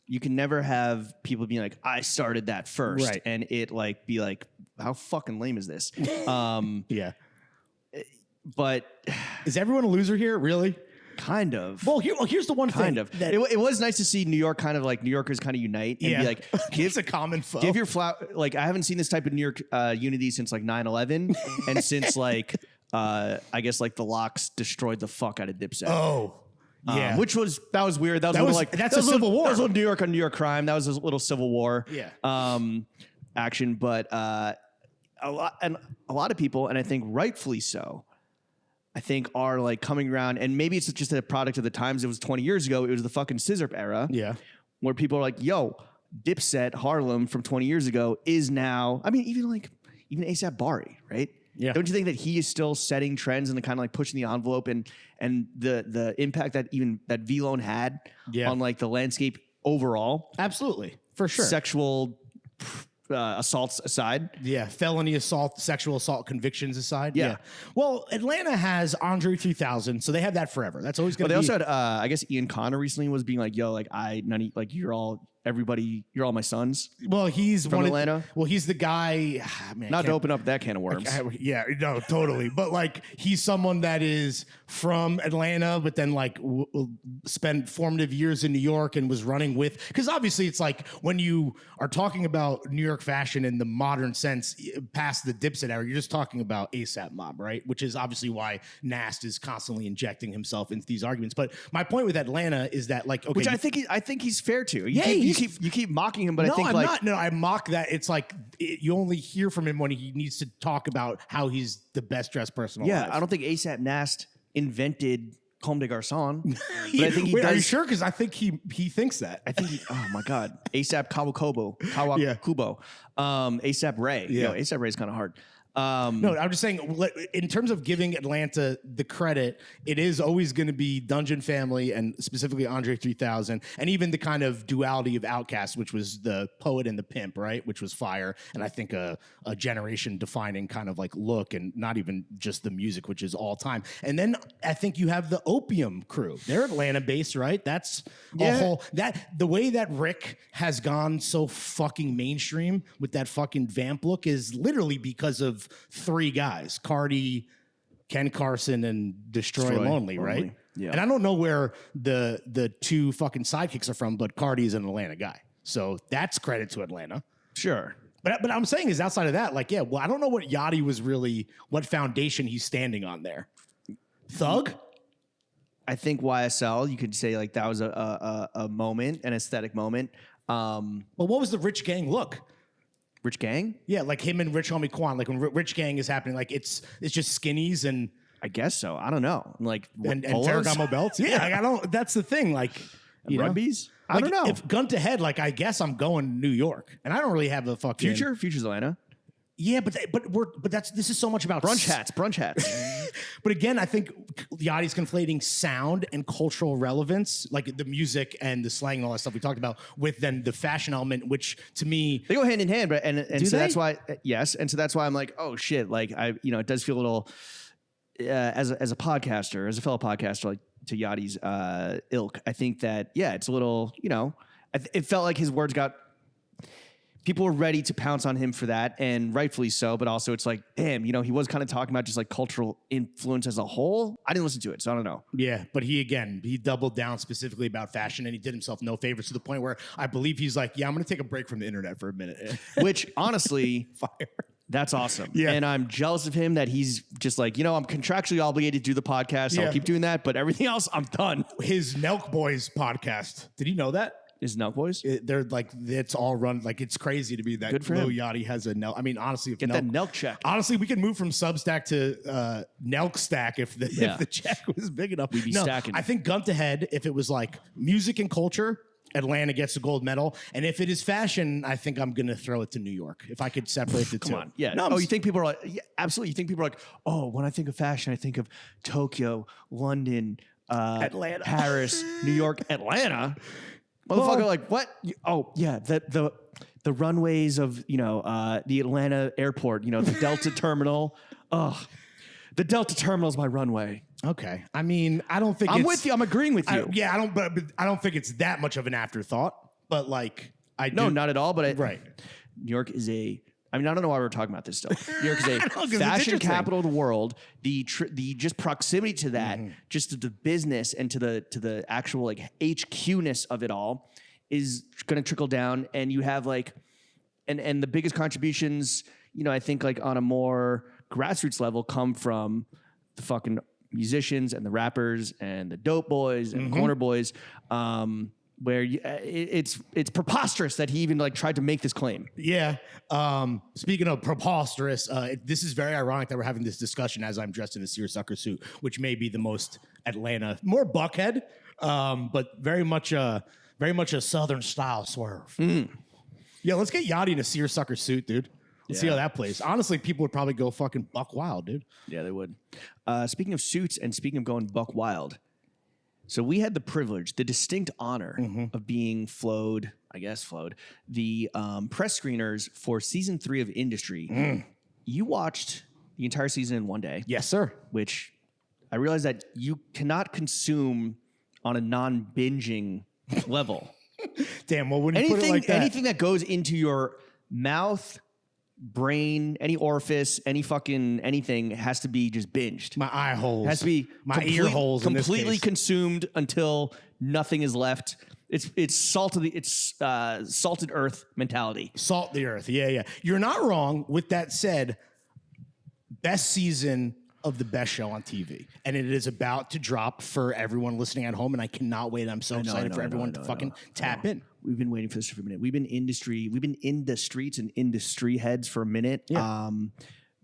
You can never have people being like, I started that first. Right. And it like be like, how fucking lame is this? Yeah. But Is everyone a loser here? Really? kind of. Well, here's the one Kind thing. of. That, It was nice to see New York kind of like New Yorkers kind of unite and be like, it's a common foe. give your flower. Like, I haven't seen this type of New York unity since like 9/11 and since like, I guess like the Locks destroyed the fuck out of Dipset. Oh. Yeah. That was weird. That was a little like that's that was a civil war. That was a little New York on New York crime. That was a little Civil War. Yeah. Action, but a lot of people, and I think rightfully so, I think are like coming around, and maybe it's just a product of the times. It was 20 years ago. It was the fucking scissor era. Yeah. Where people are like, yo, Dipset Harlem from 20 years ago is now, I mean, even ASAP Bari, right? Yeah. Don't you think that he is still setting trends and kind of like pushing the envelope and the impact that even that V-Lone had on like the landscape overall? Absolutely. For sure. Sexual assaults aside. Yeah, felony assault, sexual assault convictions aside. Yeah. Well, Atlanta has Andre 3000, so they have that forever. That's always going to But be. they also had, I guess Ian Connor recently was being like, yo, like you're all my sons. Well, he's from Atlanta. He's the guy. Man, Not to open up that can of worms. Yeah, no, totally. But like, he's someone that is from Atlanta, but then like spent formative years in New York and was running with. Because obviously, it's like when you are talking about New York fashion in the modern sense, past the Dipset era, you're just talking about ASAP Mob, right? Which is obviously why Nast is constantly injecting himself into these arguments. But my point with Atlanta is that like, okay, which I think he's fair to. You keep mocking him, but no, I think I'm like not. No, I mock that. It's like you only hear from him when he needs to talk about how he's the best dressed person alive. yeah, I don't think ASAP Nast invented Comme des Garçons, but I think he Wait, does. are you sure? Because I think he thinks that. I think oh my god, ASAP Kawakubo, ASAP Ray. Yeah. Yo, ASAP Ray is kind of hard. No, I'm just saying, in terms of giving Atlanta the credit, it is always going to be Dungeon Family and specifically Andre 3000, and even the kind of duality of Outkast, which was the poet and the pimp, right? Which was fire, and I think a generation-defining kind of like look, and not even just the music, which is all time. And then I think you have the Opium crew. They're Atlanta-based, right? That's a whole the way that Rick has gone so fucking mainstream with that fucking vamp look is literally because of three guys: Cardi, Ken Carson, and Destroy Lonely, right? Yeah. And I don't know where the two fucking sidekicks are from, but Cardi's an Atlanta guy, so that's credit to Atlanta. Sure. But I'm saying is outside of that, like, yeah, well, I don't know what Yachty was really, what foundation he's standing on there. Thug? I think YSL, you could say like that was a moment, an aesthetic moment. Well, what was the Rich Gang look? Rich Gang? Yeah, like him and Rich Homie Quan. Like when Rich Gang is happening, like it's just skinnies and I guess so. I don't know. Like and polos? Ferragamo belts. Yeah, like, I don't. That's the thing. Like you know, Rugbies? I like, don't know. If gun to head, like I guess I'm going to New York, and I don't really have a fucking Future's Atlanta. Yeah, but this is so much about Brunch hats. But again, I think Yachty's conflating sound and cultural relevance, like the music and the slang and all that stuff we talked about, with then the fashion element, which to me They go hand in hand, but and so they? that's why yes, and so that's why I'm like, oh shit, like it does feel a little as a podcaster, as a fellow podcaster, like to Yachty's ilk. I think that it's a little, it felt like his words got. People were ready to pounce on him for that, and rightfully so, but also it's like, damn, he was kind of talking about just like cultural influence as a whole. I didn't listen to it, so I don't know. Yeah, but he doubled down specifically about fashion, and he did himself no favors to the point where I believe he's like, yeah, I'm going to take a break from the internet for a minute. Which, honestly, fire. That's awesome. Yeah. And I'm jealous of him that he's just like, I'm contractually obligated to do the podcast, so I'll keep doing that, but everything else, I'm done. His Nelk Boys podcast, did you know that? Is Nelk Boys? They're like, it's all run, like it's crazy to be that Good for Lil him. Yachty has a Nelk. I mean, honestly, if Get that Nelk check. Honestly, we could move from Substack to Nelk Stack if the check was big enough. We'd be stacking. I think gun to head, if it was like music and culture, Atlanta gets a gold medal. And if it is fashion, I think I'm going to throw it to New York. If I could separate the two. Come on. Yeah. No, you think people are like, absolutely. You think people are like, oh, when I think of fashion, I think of Tokyo, London, Atlanta, Paris, New York, Atlanta. Motherfucker, like what? Oh yeah, the runways of the Atlanta airport, the Delta terminal. Oh, the Delta terminal is my runway. Okay, I mean, I don't think I'm with you. I'm agreeing with you. But I don't think it's that much of an afterthought. But like, no, not at all. But right, New York is a. I mean, I don't know why we're talking about this still. New York is a know, fashion capital of the world. The just proximity to that, just to the business and to the actual like HQ-ness of it all, is going to trickle down. And you have like, and the biggest contributions, I think like on a more grassroots level, come from the fucking musicians and the rappers and the dope boys and corner boys. Where it's preposterous that he even like tried to make this claim. Yeah. Speaking of preposterous, this is very ironic that we're having this discussion as I'm dressed in a seersucker suit, which may be the most Atlanta, more Buckhead, but very much a Southern style swerve. Yeah, let's get Yachty in a seersucker suit, dude. Let's see how that plays. Honestly, people would probably go fucking buck wild, dude. Yeah, they would. Speaking of suits and speaking of going buck wild. So we had the privilege, the distinct honor of being flowed, the press screeners for season 3 of Industry. You watched the entire season in one day. Yes, sir. Which I realized that you cannot consume on a non-binging level. Damn, well, when you put it like that. Anything that goes into your mouth, brain, any orifice, any fucking anything has to be just binged. My eye holes. Has to be my ear holes. Completely consumed until nothing is left. It's salted earth mentality. Salt the earth. Yeah. You're not wrong. With that said, best season of the best show on TV. And it is about to drop for everyone listening at home. And I cannot wait. I'm so excited for everyone to fucking tap in. We've been waiting for this for a minute. We've been in the streets and industry heads for a minute. Yeah.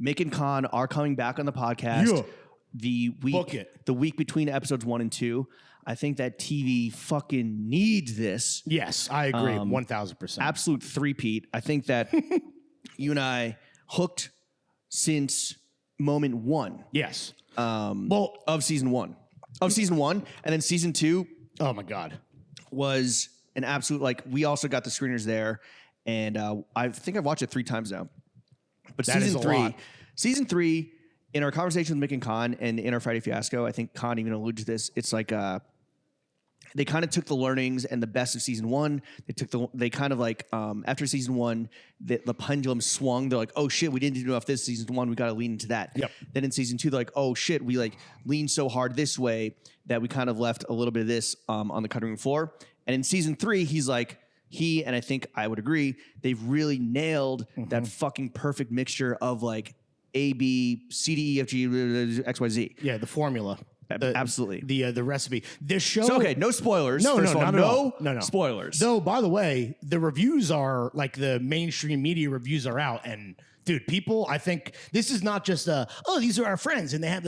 Mick and Khan are coming back on the podcast. Yeah. The week between episodes 1 and 2. I think that TV fucking needs this. Yes, I agree. 1,000%. Absolute three-peat. I think that you and I hooked since moment one. Yes. Of season one. And then season 2 Oh my God. was an absolute, like, we also got the screeners there, and I think I've watched it 3 times now. But That is a lot. Season 3, in our conversation with Mick and Khan and in our Friday Fiasco, I think Khan even alluded to this. It's like they kind of took the learnings and the best of season 1. They kind of like after season 1, the pendulum swung. They're like, oh shit, we didn't do enough this season 1. We got to lean into that. Yep. Then in season 2, they're like, oh shit, we like leaned so hard this way that we kind of left a little bit of this on the cutting room floor. And in season 3, he's like, and I think I would agree, they've really nailed that fucking perfect mixture of like A, B, C, D, E, F, G, X, Y, Z. Yeah, the formula. Absolutely. The recipe. This show. So, okay, no spoilers. No, First no, of all, not at all. No spoilers. Though, by the way, the reviews are like the mainstream media reviews are out, and dude, people, I think this is not just these are our friends, and they have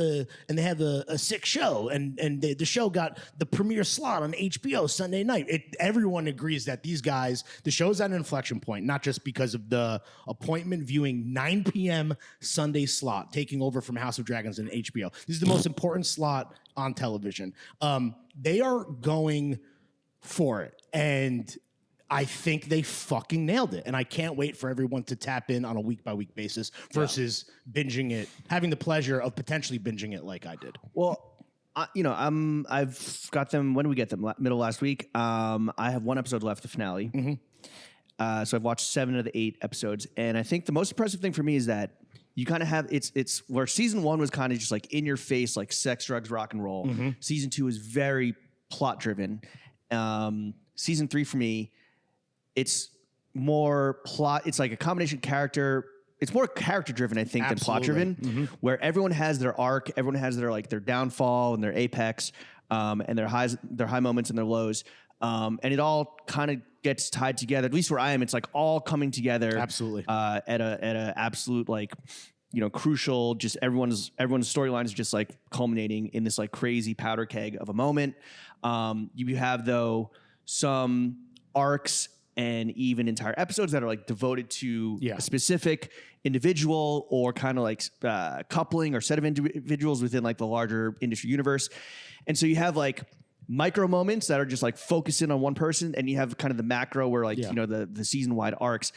a sick show, and the show got the premiere slot on HBO Sunday night. Everyone agrees that these guys, the show's at an inflection point, not just because of the appointment viewing 9 p.m. Sunday slot taking over from House of Dragons and HBO. This is the most important slot on television. They are going for it, and I think they fucking nailed it. And I can't wait for everyone to tap in on a week-by-week basis versus binging it, having the pleasure of potentially binging it like I did. Well, I've got them. When did we get them? Middle last week. I have 1 episode left, the finale. So I've watched 7 of the 8 episodes. And I think the most impressive thing for me is that you kind of have, it's where season 1 was kind of just like in your face, like sex, drugs, rock and roll. Season 2 is very plot driven. Season 3 for me, it's more plot. It's like a combination character. It's more character driven, I think, than plot driven, where everyone has their arc. Everyone has their downfall and their apex, and their high moments and their lows. And it all kind of gets tied together. At least where I am, it's like all coming together. Absolutely. At a absolute crucial. Just everyone's storyline is just like culminating in this like crazy powder keg of a moment. You have though some arcs and even entire episodes that are like devoted to a specific individual or kind of like coupling or set of individuals within like the larger industry universe. And so you have like micro moments that are just like focusing on one person, and you have kind of the macro where like, the season wide arcs.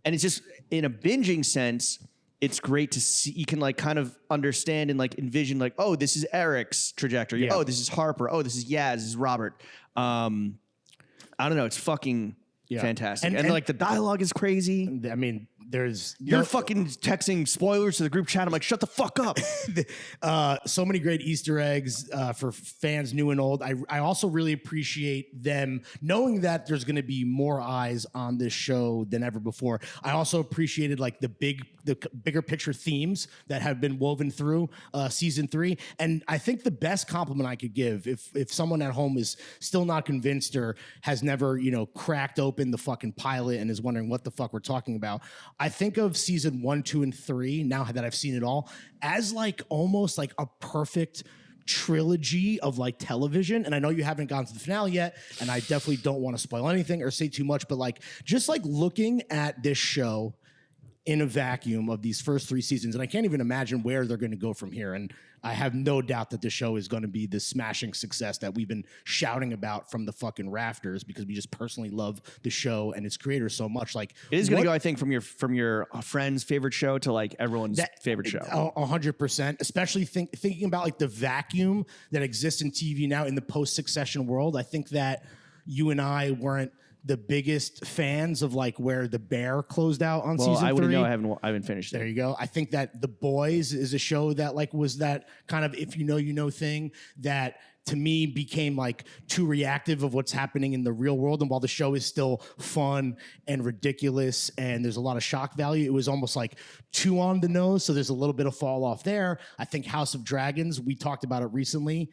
And it's just in a binging sense, it's great to see. You can like kind of understand and like envision like, oh, this is Eric's trajectory. Yeah. Oh, this is Harper. Oh, this is Yaz. This is Robert. I don't know. It's fucking fantastic. And like the dialogue is crazy. I mean, you're fucking texting spoilers to the group chat. I'm like, shut the fuck up. So many great Easter eggs for fans new and old. I also really appreciate them knowing that there's going to be more eyes on this show than ever before. I also appreciated like the bigger picture themes that have been woven through season 3. And I think the best compliment I could give, if someone at home is still not convinced or has never, cracked open the fucking pilot and is wondering what the fuck we're talking about, I think of season 1, 2, and 3, now that I've seen it all, as like almost like a perfect trilogy of like television. And I know you haven't gotten to the finale yet, and I definitely don't want to spoil anything or say too much, but like just like looking at this show in a vacuum of these first 3 seasons, and I can't even imagine where they're going to go from here. And I have no doubt that the show is going to be the smashing success that we've been shouting about from the fucking rafters, because we just personally love the show and its creators so much. Like it is going to go, I think, from your friend's favorite show to like everyone's favorite show. 100%. Especially thinking about like the vacuum that exists in TV now in the post-Succession world. I think that you and I weren't the biggest fans of like where The Bear closed out on season 3. I wouldn't know. I haven't finished it. There you go. I think that The Boys is a show that like was that kind of if you know thing that to me became like too reactive of what's happening in the real world. And while the show is still fun and ridiculous and there's a lot of shock value, it was almost like too on the nose. So there's a little bit of fall off there. I think House of Dragons, we talked about it recently.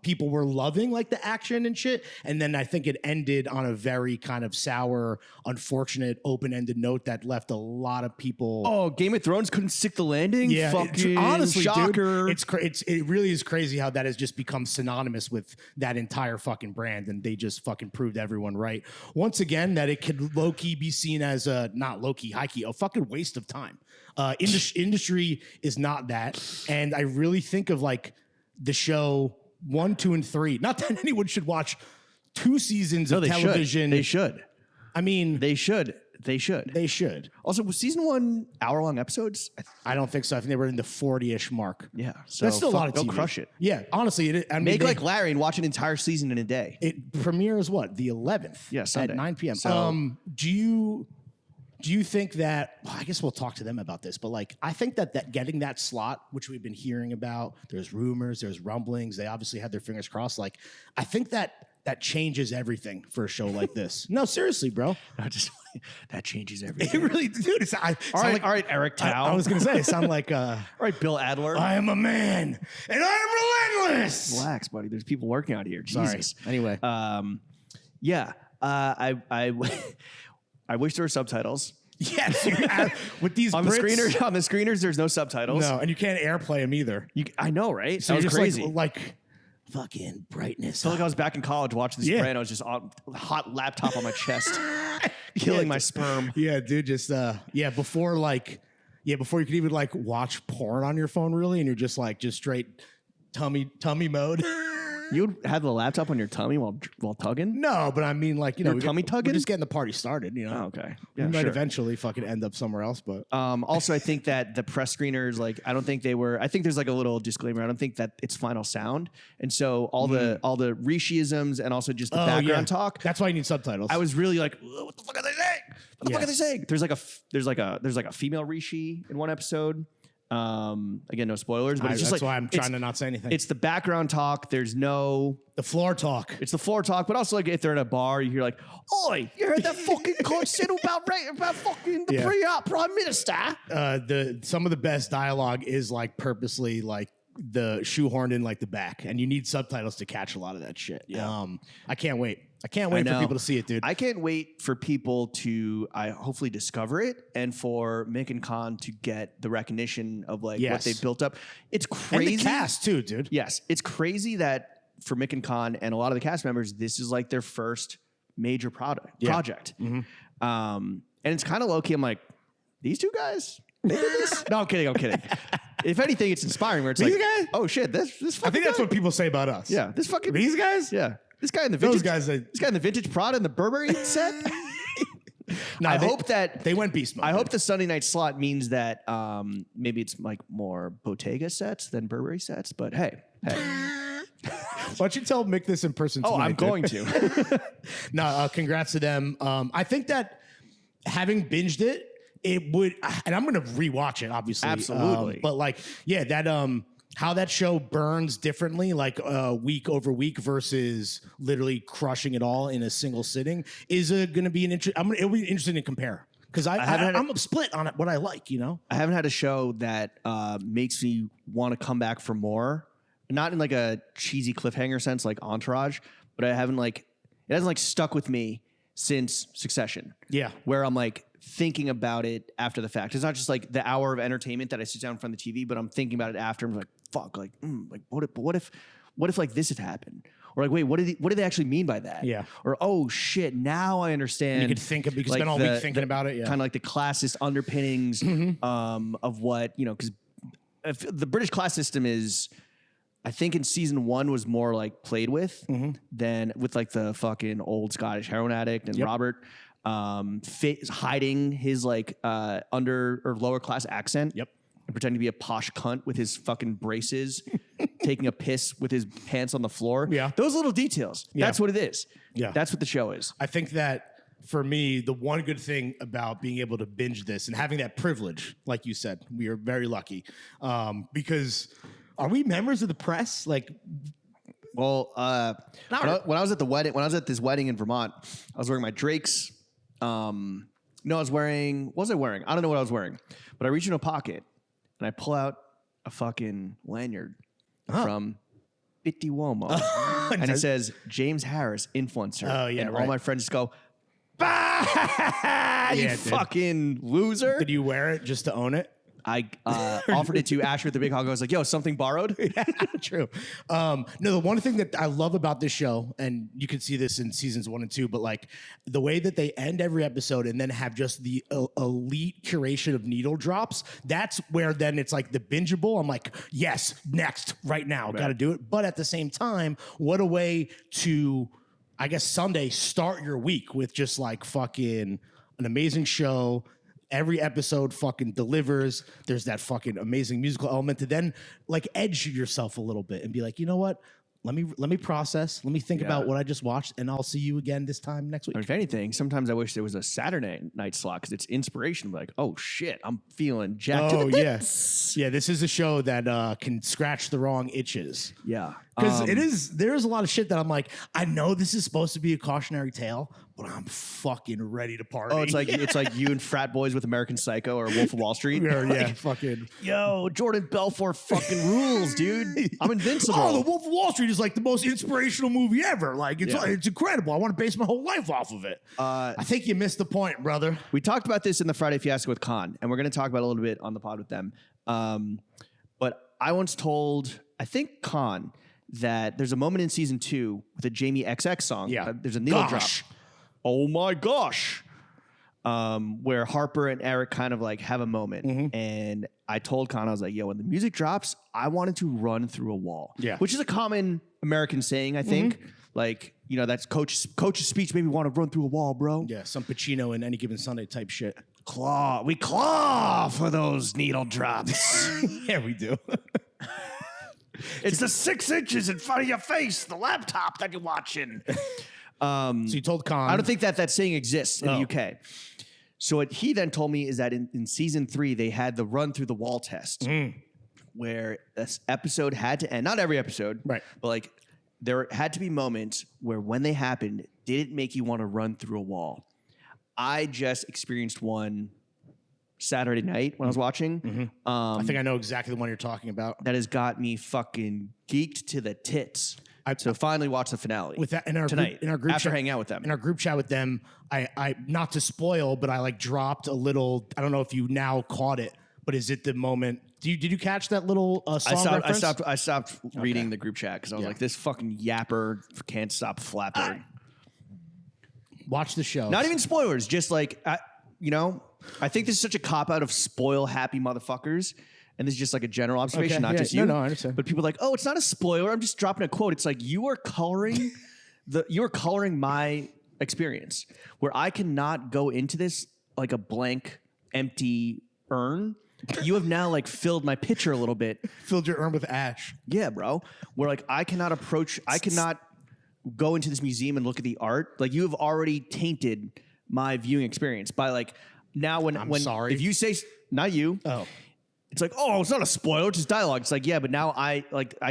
People were loving like the action and shit. And then I think it ended on a very kind of sour, unfortunate, open-ended note that left a lot of people. Oh, Game of Thrones couldn't stick the landing? Yeah, fucking honestly, shocker. Dude, it really is crazy how that has just become synonymous synonymous with that entire fucking brand, and they just fucking proved everyone right. Once again, that it could low-key be seen as a, not low-key, high-key, a fucking waste of time. Industry is not that. And I really think of like the show 1, 2, and 3. Not that anyone should watch 2 seasons of television. They should. I mean, They should. They should. Also, was season 1 hour-long episodes? I don't think so. I think they were in the 40-ish mark. Yeah. So That's still a lot of go TV. crush it. Yeah, honestly, I mean, Make like Larry and watch an entire season in a day. it premieres what, the 11th? Yeah, Sunday. At 9 p.m. So- Do you think that? Well, I guess we'll talk to them about this, but like, I think that getting that slot, which we've been hearing about, there's rumors, there's rumblings. They obviously had their fingers crossed. Like, I think that changes everything for a show like this. No, seriously, bro. That changes It everything. really, dude. All right, Eric Tao. I was gonna say, sound like all right, Bill Adler. I am a man and I am relentless. Relax, buddy. There's people working out here. Jesus. Sorry. Anyway, Yeah. I wish there were subtitles. yes, with these On the Brits- screeners, there's no subtitles. No, and you can't airplay them either. I know, right? So That was you're just crazy. like fucking brightness. I felt like I was back in college watching The Yeah. Sopranos, just on hot laptop on my chest, killing my sperm. Yeah, dude, just before you could even like watch porn on your phone, really, and you're just straight tummy mode. You would have the laptop on your tummy while tugging? No, but I mean, like, you know, Your tummy tugging? we're just getting the party started, you know. Oh, okay. We Yeah, might sure. eventually fucking end up somewhere else, but Also, I think that the press screeners, like, I don't think they were. I think there's like a little disclaimer. I don't think that it's final sound, and so all the Rishiisms and also just the background talk. That's why you need subtitles. I was really like, what the fuck are they saying? What the fuck are they Yes. saying? There's like a female Rishi in one episode. Again, no spoilers, but it's just that's like why I'm trying to not say anything. It's the background talk. There's no. the floor talk. It's the floor talk, but also like if they're in a bar, you hear like, "Oi, you heard that fucking cunt said about fucking the prime minister." Some of the best dialogue is like purposely like the shoehorned in like the back, and you need subtitles to catch a lot of that shit. Yeah. I can't wait. I can't wait for know. people to see it, dude. I can't wait for people to hopefully discover it and for Mick and Khan to get the recognition of like what Yes. they've built up. It's and crazy. the cast too, dude. Yes, it's crazy that for Mick and Khan and a lot of the cast members, this is like their first major project. Mm-hmm. And it's kind of low key. I'm like, these two guys, they did this? No, I'm kidding. If anything, it's inspiring. Where it's These like, guys? oh shit, this I fucking think that's guy? what people say about us. Yeah, this fucking These guys? Yeah, this guy in the Those vintage. guys. This guy in the vintage Prada and the Burberry set. No, I they- hope that they went beast mode. I hope the Sunday night slot means that maybe it's like more Bottega sets than Burberry sets. But hey. Why don't you tell Mick this in person tonight? Oh, I'm dude? going to. No, congrats to them. I think that having binged it, it would, and I'm going to rewatch it, obviously. Absolutely. But like, yeah, that how that show burns differently, like week over week versus literally crushing it all in a single sitting, is going to be it'll be interesting to compare because I'm split on it. What I like, you know. I haven't had a show that makes me want to come back for more. Not in like a cheesy cliffhanger sense, like Entourage, but it hasn't like stuck with me since Succession. Yeah. Where I'm like thinking about it after the fact. It's not just like the hour of entertainment that I sit down in front of the TV, but I'm thinking about it after. I'm like, fuck, like what if like this had happened? Or like, wait, what did they actually mean by that? Yeah. Or oh shit, now I understand. You could think of, because like spend all week thinking about it. Yeah. Kind of like the classist underpinnings of what, you know, because the British class system is, I think in season 1 was more like played with than with like the fucking old Scottish heroin addict and Robert hiding his like under or lower class accent. Yep. And pretending to be a posh cunt with his fucking braces, taking a piss with his pants on the floor. Yeah. Those little details. Yeah. That's what it is. Yeah. That's what the show is. I think that for me, the one good thing about being able to binge this and having that privilege, like you said, we are very lucky because are we members of the press? Like, well, when I was at the wedding, when I was at this wedding in Vermont, I was wearing my Drake's. No, I was wearing. What was I wearing? I don't know what I was wearing, but I reach into a pocket and I pull out a fucking lanyard from Bitty Womo, and it says James Harris, influencer. Oh, yeah, and right. all my friends just go, "Bah, you dude. fucking loser." did you wear it just to own it? I offered it to Asher with the big hog. I was like, yo, something borrowed? Yeah, true. No, the one thing that I love about this show, and you can see this in seasons 1 and 2, but like the way that they end every episode and then have just the elite curation of needle drops, that's where then it's like the bingeable. I'm like, yes, next, right now, got to do it. But at the same time, what a way to, I guess, Sunday start your week with just like fucking an amazing show. Every episode fucking delivers. There's that fucking amazing musical element to then like edge yourself a little bit and be like, you know what? Let me process. Let me think about what I just watched, and I'll see you again this time next week. Or if anything, sometimes I wish there was a Saturday night slot because it's inspiration. Like, oh shit, I'm feeling jacked. Oh yeah, yeah. This is a show that can scratch the wrong itches. Yeah, because there's a lot of shit that I'm like, I know this is supposed to be a cautionary tale, but I'm fucking ready to party. Oh, it's like you and frat boys with American Psycho or Wolf of Wall Street. Yeah, fucking. Yo, Jordan Belfort fucking rules, dude. I'm invincible. Oh, the Wolf of Wall Street is like the most inspirational movie ever. Like it's incredible. I want to base my whole life off of it. I think you missed the point, brother. We talked about this in the Friday Fiasco with Khan, and we're going to talk about it a little bit on the pod with them. But I once told, I think Khan, that there's a moment in season 2 with a Jamie XX song. Yeah, there's a needle drop. Oh my gosh. Where Harper and Eric kind of like have a moment. And I told Khan, I was like, yo, when the music drops, I wanted to run through a wall. Yeah. Which is a common American saying, I think. Like, you know, that's coach's speech made me want to run through a wall, bro. Yeah, some Pacino in Any Given Sunday type shit. We claw for those needle drops. Yeah, we do. It's the 6 inches in front of your face, the laptop that you're watching. So you told Khan. I don't think that saying exists in the UK. So what he then told me is that in season 3, they had the run through the wall test where this episode had to end. Not every episode, right? But like there had to be moments where when they happened, did it make you want to run through a wall? I just experienced one Saturday night when I was watching. I think I know exactly the one you're talking about. That has got me fucking geeked to the tits. So finally watch the finale with that in our tonight in our group after chat, hanging out with them. In our group chat with them, I not to spoil, but I like dropped a little. I don't know if you now caught it, but is it the moment? Did you catch that little song reference? I stopped reading the group chat because I was like, this fucking yapper can't stop flapping. Watch the show. Not even spoilers, just like I think this is such a cop out of spoil happy motherfuckers. And this is just like a general observation, not just you. No, I understand. But people are like, oh, it's not a spoiler. I'm just dropping a quote. It's like you are coloring my experience where I cannot go into this like a blank, empty urn. You have now like filled my pitcher a little bit. Filled your urn with ash. Yeah, bro. Where like I cannot go into this museum and look at the art. Like you have already tainted my viewing experience by like now when sorry. If you say not you. Oh. It's like, oh, it's not a spoiler, it's just dialogue. It's like, yeah, but now I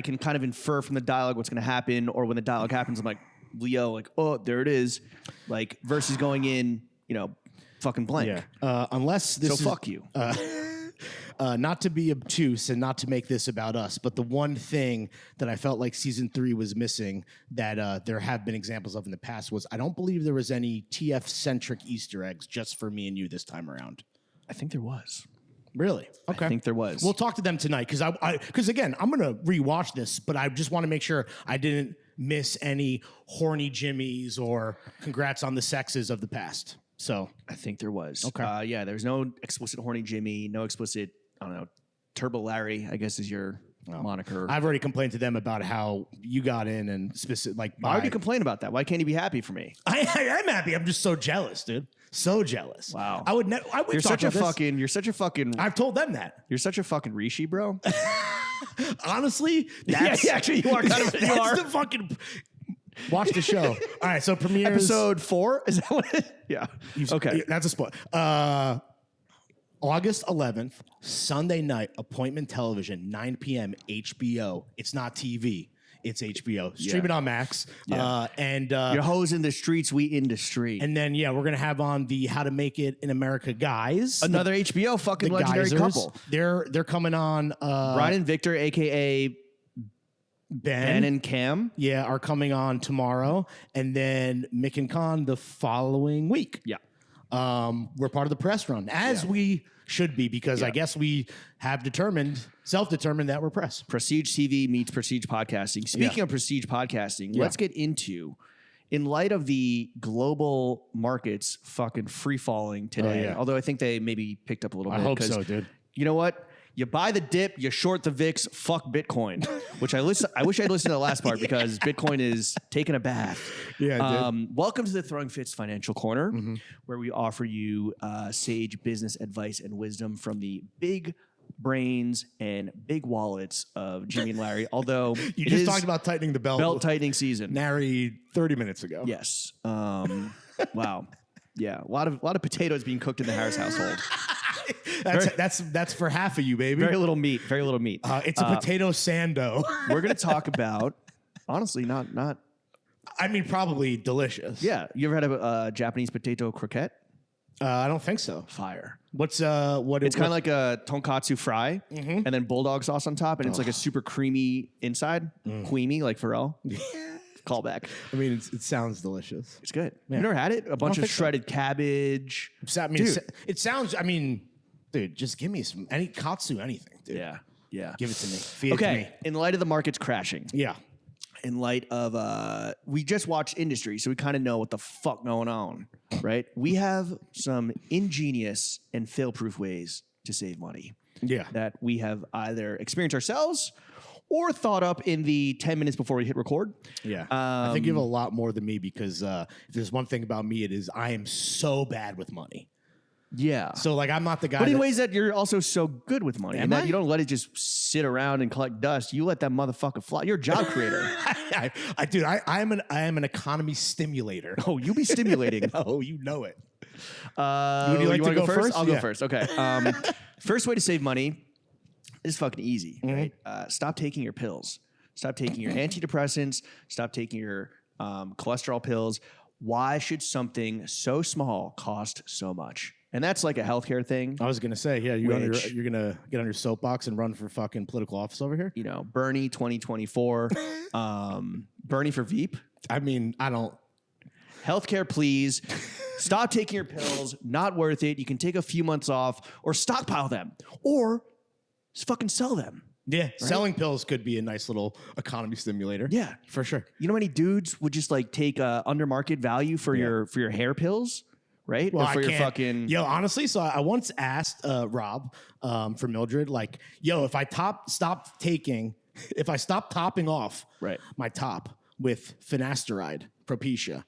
can kind of infer from the dialogue what's going to happen, or when the dialogue happens, I'm like, Leo, like, oh, there it is. Like, versus going in, fucking blank. Yeah. Unless this so fuck you. Not to be obtuse and not to make this about us, but the one thing that I felt like season 3 was missing that there have been examples of in the past was I don't believe there was any TF-centric Easter eggs just for me and you this time around. I think there was. Really? Okay. I think there was. We'll talk to them tonight because again, I'm gonna rewatch this, but I just want to make sure I didn't miss any horny Jimmies or congrats on the sexes of the past. So I think there was. Okay. Yeah, there's no explicit horny Jimmy, no explicit, I don't know, Turbo Larry, I guess is your moniker. I've already complained to them about how you got in and specific like. Why would you complain about that? Why can't you be happy for me? I am happy. I'm just so jealous, dude. So jealous. Wow. I would. You're such a fucking. I've told them that. You're such a fucking Rishi, bro. Honestly, that's, yeah, actually, you are kind of. You are the fucking. Watch the show. All right, so premieres episode 4. Is that what? Yeah. Okay, that's a spoiler. August 11th, Sunday night, appointment television, 9 p.m. HBO. It's not TV. It's HBO. Stream it on Max. Yeah. And your hoes in the streets, we in the street. And then we're gonna have on the How to Make It in America guys. Another HBO fucking legendary Geysers. couple. They're coming on. Brian and Victor, aka Ben and Cam. Yeah, are coming on tomorrow, and then Mick and Khan the following week. Yeah. we're part of the press run, as we should be, because I guess we have self-determined that we're press. Prestige TV meets Prestige Podcasting. Speaking of Prestige Podcasting, let's get into, in light of the global markets fucking free-falling today, although I think they maybe picked up a little bit. I hope so, dude. You know what? You buy the dip, you short the VIX, fuck Bitcoin. Which I wish I'd listened to the last part because Bitcoin is taking a bath. Yeah, welcome to the Throwing Fits Financial Corner, where we offer you sage business advice and wisdom from the big brains and big wallets of Jimmy and Larry. Although you just talked about tightening the belt tightening season. Nary 30 minutes ago. Yes. Wow. Yeah. A lot of potatoes being cooked in the Harris household. That's for half of you, baby. Very little meat. Very little meat. It's a potato sando. We're gonna talk about, honestly, not. I mean, probably delicious. Yeah. You ever had a Japanese potato croquette? I don't think so. Fire. What's It's kind of like a tonkatsu fry, and then bulldog sauce on top, and it's like a super creamy inside, creamy like Pharrell. Callback. I mean, it sounds delicious. It's good. You never had it? A bunch of shredded cabbage. I mean, it sounds. I mean, dude, just give me any katsu, anything, dude. Yeah. Give it to me. Feed it to me. In light of the markets crashing. Yeah. In light of we just watched Industry, so we kind of know what the fuck going on, right? We have some ingenious and fail-proof ways to save money. Yeah. That we have either experienced ourselves or thought up in the 10 minutes before we hit record. Yeah. I think you have a lot more than me because if there's one thing about me, it is I am so bad with money. Yeah. So, like, I'm not the guy. But in ways that you're also so good with money. And that you don't let it just sit around and collect dust. You let that motherfucker fly. You're a job creator. I am an economy stimulator. Oh, you be stimulating. Oh, you know it. Would you like to go first? I'll go first. Okay. First way to save money is fucking easy, right? Stop taking your pills. Stop taking your antidepressants. Stop taking your cholesterol pills. Why should something so small cost so much? And that's like a healthcare thing. I was gonna say, yeah, you're gonna get on your soapbox and run for fucking political office over here. You know, Bernie 2024, Bernie for Veep. I mean, I don't. Healthcare, please. Stop taking your pills. Not worth it. You can take a few months off or stockpile them or just fucking sell them. Yeah, right? Selling pills could be a nice little economy stimulator. Yeah, for sure. You know how many dudes would just like take under market value for your hair pills? Right? Well, or for your fucking... Yo, honestly, so I once asked Rob from Mildred, like, yo, if I stop topping off my top with finasteride, Propecia,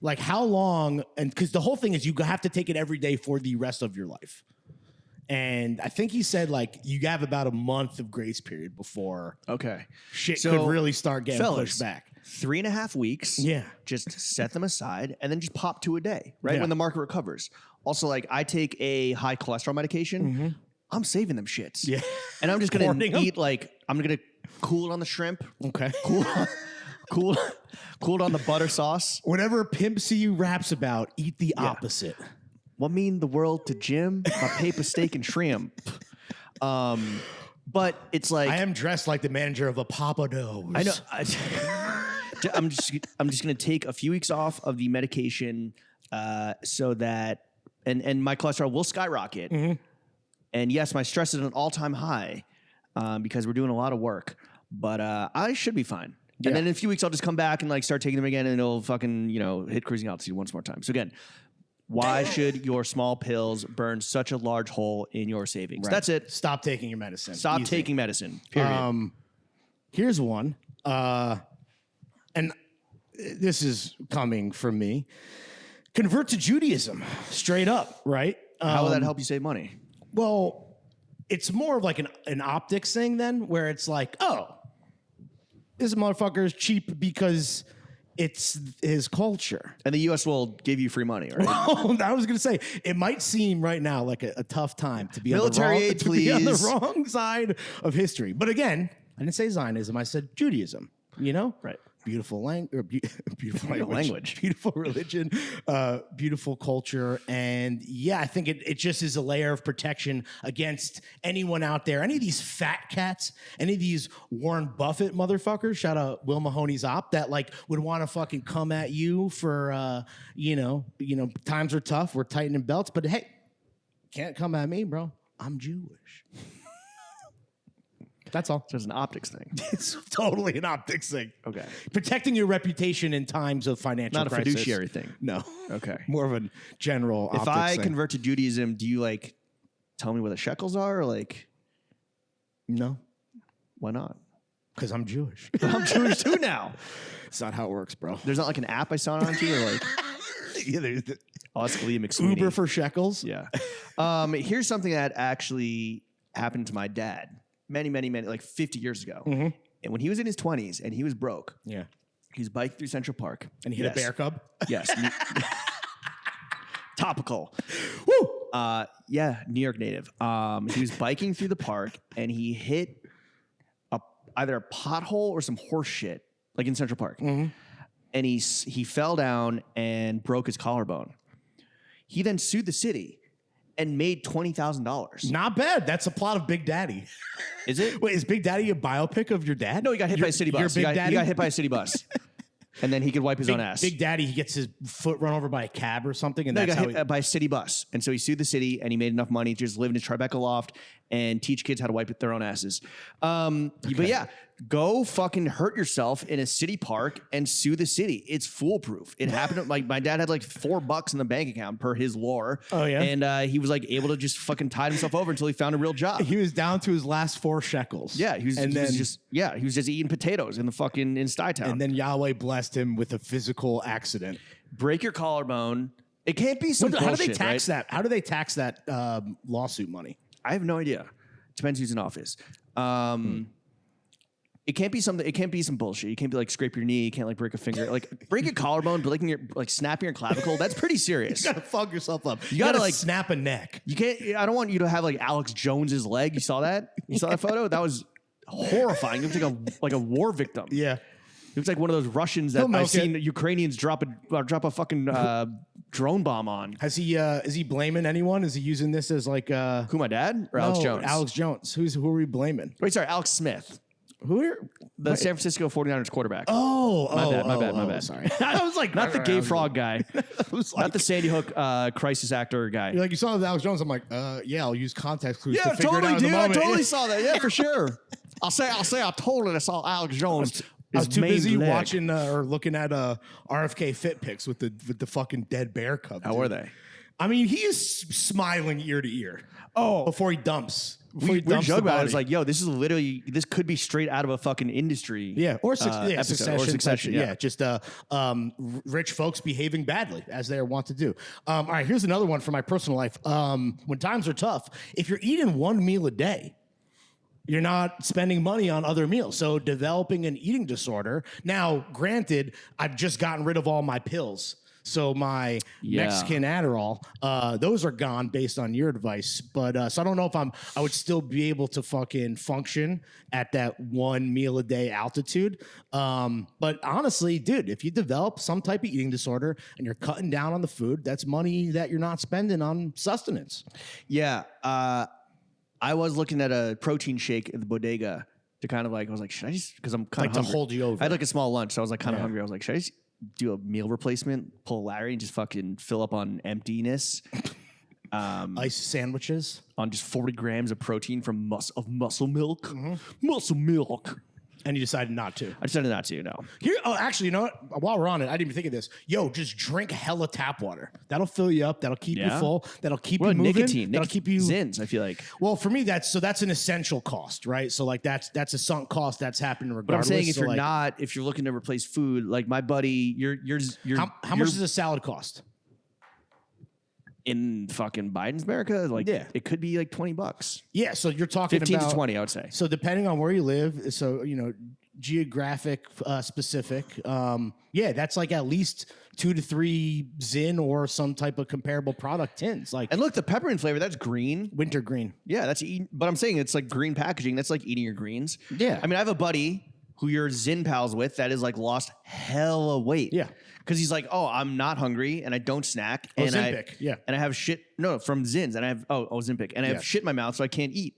like how long, and because the whole thing is you have to take it every day for the rest of your life. And I think he said, like, you have about a month of grace period before shit could really start getting pushed back. 3.5 weeks. Yeah. Just set them aside and then just pop 2 a day, right? When the market recovers. Also, like, I take a high cholesterol medication. I'm saving them shits. Yeah. And I'm just going to eat, like, I'm going to cool it on the shrimp. Okay. Cool it on the butter sauce. Whatever Pimp C raps about, eat the opposite. What mean the world to Jim? A paper steak and shrimp. But it's like... I am dressed like the manager of a Papados. I know. I'm just going to take a few weeks off of the medication so that and my cholesterol will skyrocket. And yes, my stress is at an all-time high because we're doing a lot of work. But I should be fine. Yeah. And then in a few weeks, I'll just come back and like start taking them again, and it'll fucking hit cruising altitude once more time. So again, why should your small pills burn such a large hole in your savings? Right. That's it. Stop taking your medicine. Stop taking medicine. Period. Here's one. And this is coming from me. Convert to Judaism, straight up, right? How will that help you save money? Well, it's more of like an optics thing then, where it's like, oh, this motherfucker is cheap because it's his culture. And the U.S. will give you free money, right? Well, I was going to say, it might seem right now like a tough time to be, military aid, please. On the wrong side of history. But again, I didn't say Zionism. I said Judaism, Right. beautiful beautiful language. beautiful religion, beautiful culture. And yeah, I think it just is a layer of protection against anyone out there, any of these fat cats, any of these Warren Buffett motherfuckers, shout out Will Mahoney's op, that like would want to fucking come at you for, times are tough, we're tightening belts, but hey, can't come at me, bro. I'm Jewish. That's all. So it's an optics thing. It's totally an optics thing. Okay. Protecting your reputation in times of financial Not a crisis. fiduciary thing. No. Okay. More of a general If optics I thing. convert to Judaism, do you like tell me what the shekels are? Or like, No, why not? because I'm Jewish. I'm Jewish too now. It's not how it works, bro. There's not like an app I saw it onto or like, Yeah, there's the ask Leah McSweeney. Uber for shekels. Yeah. Here's something that actually happened to my dad many, like 50 years ago. Mm-hmm. And when he was in his 20s and he was broke, Yeah. he was biking through Central Park. And he hit a bear cub. Yes. Topical. Woo! Yeah, New York native. He was biking through the park and he hit either a pothole or some horse shit, like in Central Park. Mm-hmm. And he fell down and broke his collarbone. He then sued the city and made $20,000. Not bad. That's a plot of Big Daddy. Is it? Wait, is Big Daddy a biopic of your dad? No, he got hit by a city Your bus. Big He Daddy? got hit by a city bus. And then he could wipe his own ass. Big Daddy, he gets his foot run over by a cab or something, and No, he that's got how hit he... by a city bus. And so he sued the city and he made enough money to just live in his Tribeca loft and teach kids how to wipe their own asses. But yeah, go fucking hurt yourself in a city park and sue the city. It's foolproof. It happened. Like my dad had like $4 in the bank account per his lore. Oh, yeah? And he was like able to just fucking tide himself over until he found a real job. He was down to his last 4 shekels. Yeah, he was just eating potatoes in Stuytown. And then Yahweh blessed him with a physical accident. Break your collarbone. It can't be some bullshit, How do they tax right? that? How do they tax that lawsuit money? I have no idea. Depends who's in office. It can't be something. It can't be some bullshit. You can't be like scrape your knee. You can't like break a finger. Like break a collarbone, breaking your snapping your clavicle. That's pretty serious. You gotta fuck yourself up. You gotta, gotta like, snap a neck. You can't. I don't want you to have like Alex Jones's leg. You saw that? You saw that photo? That was horrifying. It looks like a war victim. Yeah. It looks like one of those Russians that I've seen Ukrainians drop a fucking drone bomb on. Has he? Is he blaming anyone? Is he using this as like? Who, my dad or Alex Jones? Alex Jones. Who are we blaming? Wait, sorry, Alex Smith, Who are the San Francisco 49ers quarterback. my bad. Sorry, I was like, Not the gay frog guy. was Not the Sandy Hook crisis actor guy. You're like, you saw it with Alex Jones. I'm like, yeah, I'll use context clues Yeah, to figure it out totally, in the dude. I moment. totally saw that. Yeah, for sure. I'll say I totally saw Alex Jones. I was too busy leg. watching or looking at RFK fit pics with the fucking dead bear cub. How were they? I mean, he is smiling ear to ear. Oh, Before he dumps. we joke about it. It's like, yo, this could be straight out of a fucking industry. Yeah, or episode, Succession. Yeah. Just rich folks behaving badly as they want to do. All right, here's another one from my personal life. When times are tough, if you're eating one meal a day, you're not spending money on other meals. So developing an eating disorder. Now, granted, I've just gotten rid of all my pills. So my Mexican Adderall, those are gone based on your advice. But so I don't know if I would still be able to fucking function at that 1 meal a day altitude. But honestly, dude, if you develop some type of eating disorder and you're cutting down on the food, that's money that you're not spending on sustenance. Yeah. I was looking at a protein shake at the bodega to kind of like, I was like, should I just, because I'm kind of hungry. to hold you over. I had like a small lunch, so I was like kind of hungry. I was like, should I just do a meal replacement, pull a Larry and just fucking fill up on emptiness? Ice sandwiches. On just 40 grams of protein from muscle milk. Muscle milk. And you decided not to. I decided not to, no. Actually, you know what? While we're on it, I didn't even think of this. Yo, just drink hella tap water. That'll fill you up. That'll keep you full. That'll keep you moving. Nicotine. That'll keep you Zins, I feel like. Well, for me, that's an essential cost, right? So like that's a sunk cost that's happening regardless. But I'm saying if so you're like, if you're looking to replace food, like my buddy, you're how much does a salad cost? In fucking Biden's America? Like, it could be like $20. Yeah, so you're talking 15 about to 20, I would say. So depending on where you live, so geographic specific, that's like at least 2 to 3 Zin or some type of comparable product tins. Like, And look, the peppermint flavor, that's green. wintergreen. Yeah, but I'm saying it's like green packaging. That's like eating your greens. Yeah. I mean, I have a buddy who you're Zin pals with that is like lost hella weight. Yeah. Because he's like, oh, I'm not hungry and I don't snack. Oh, And Ozempic, yeah. And I have shit. No, from Zins. And I have, Ozempic. And I have shit in my mouth, so I can't eat.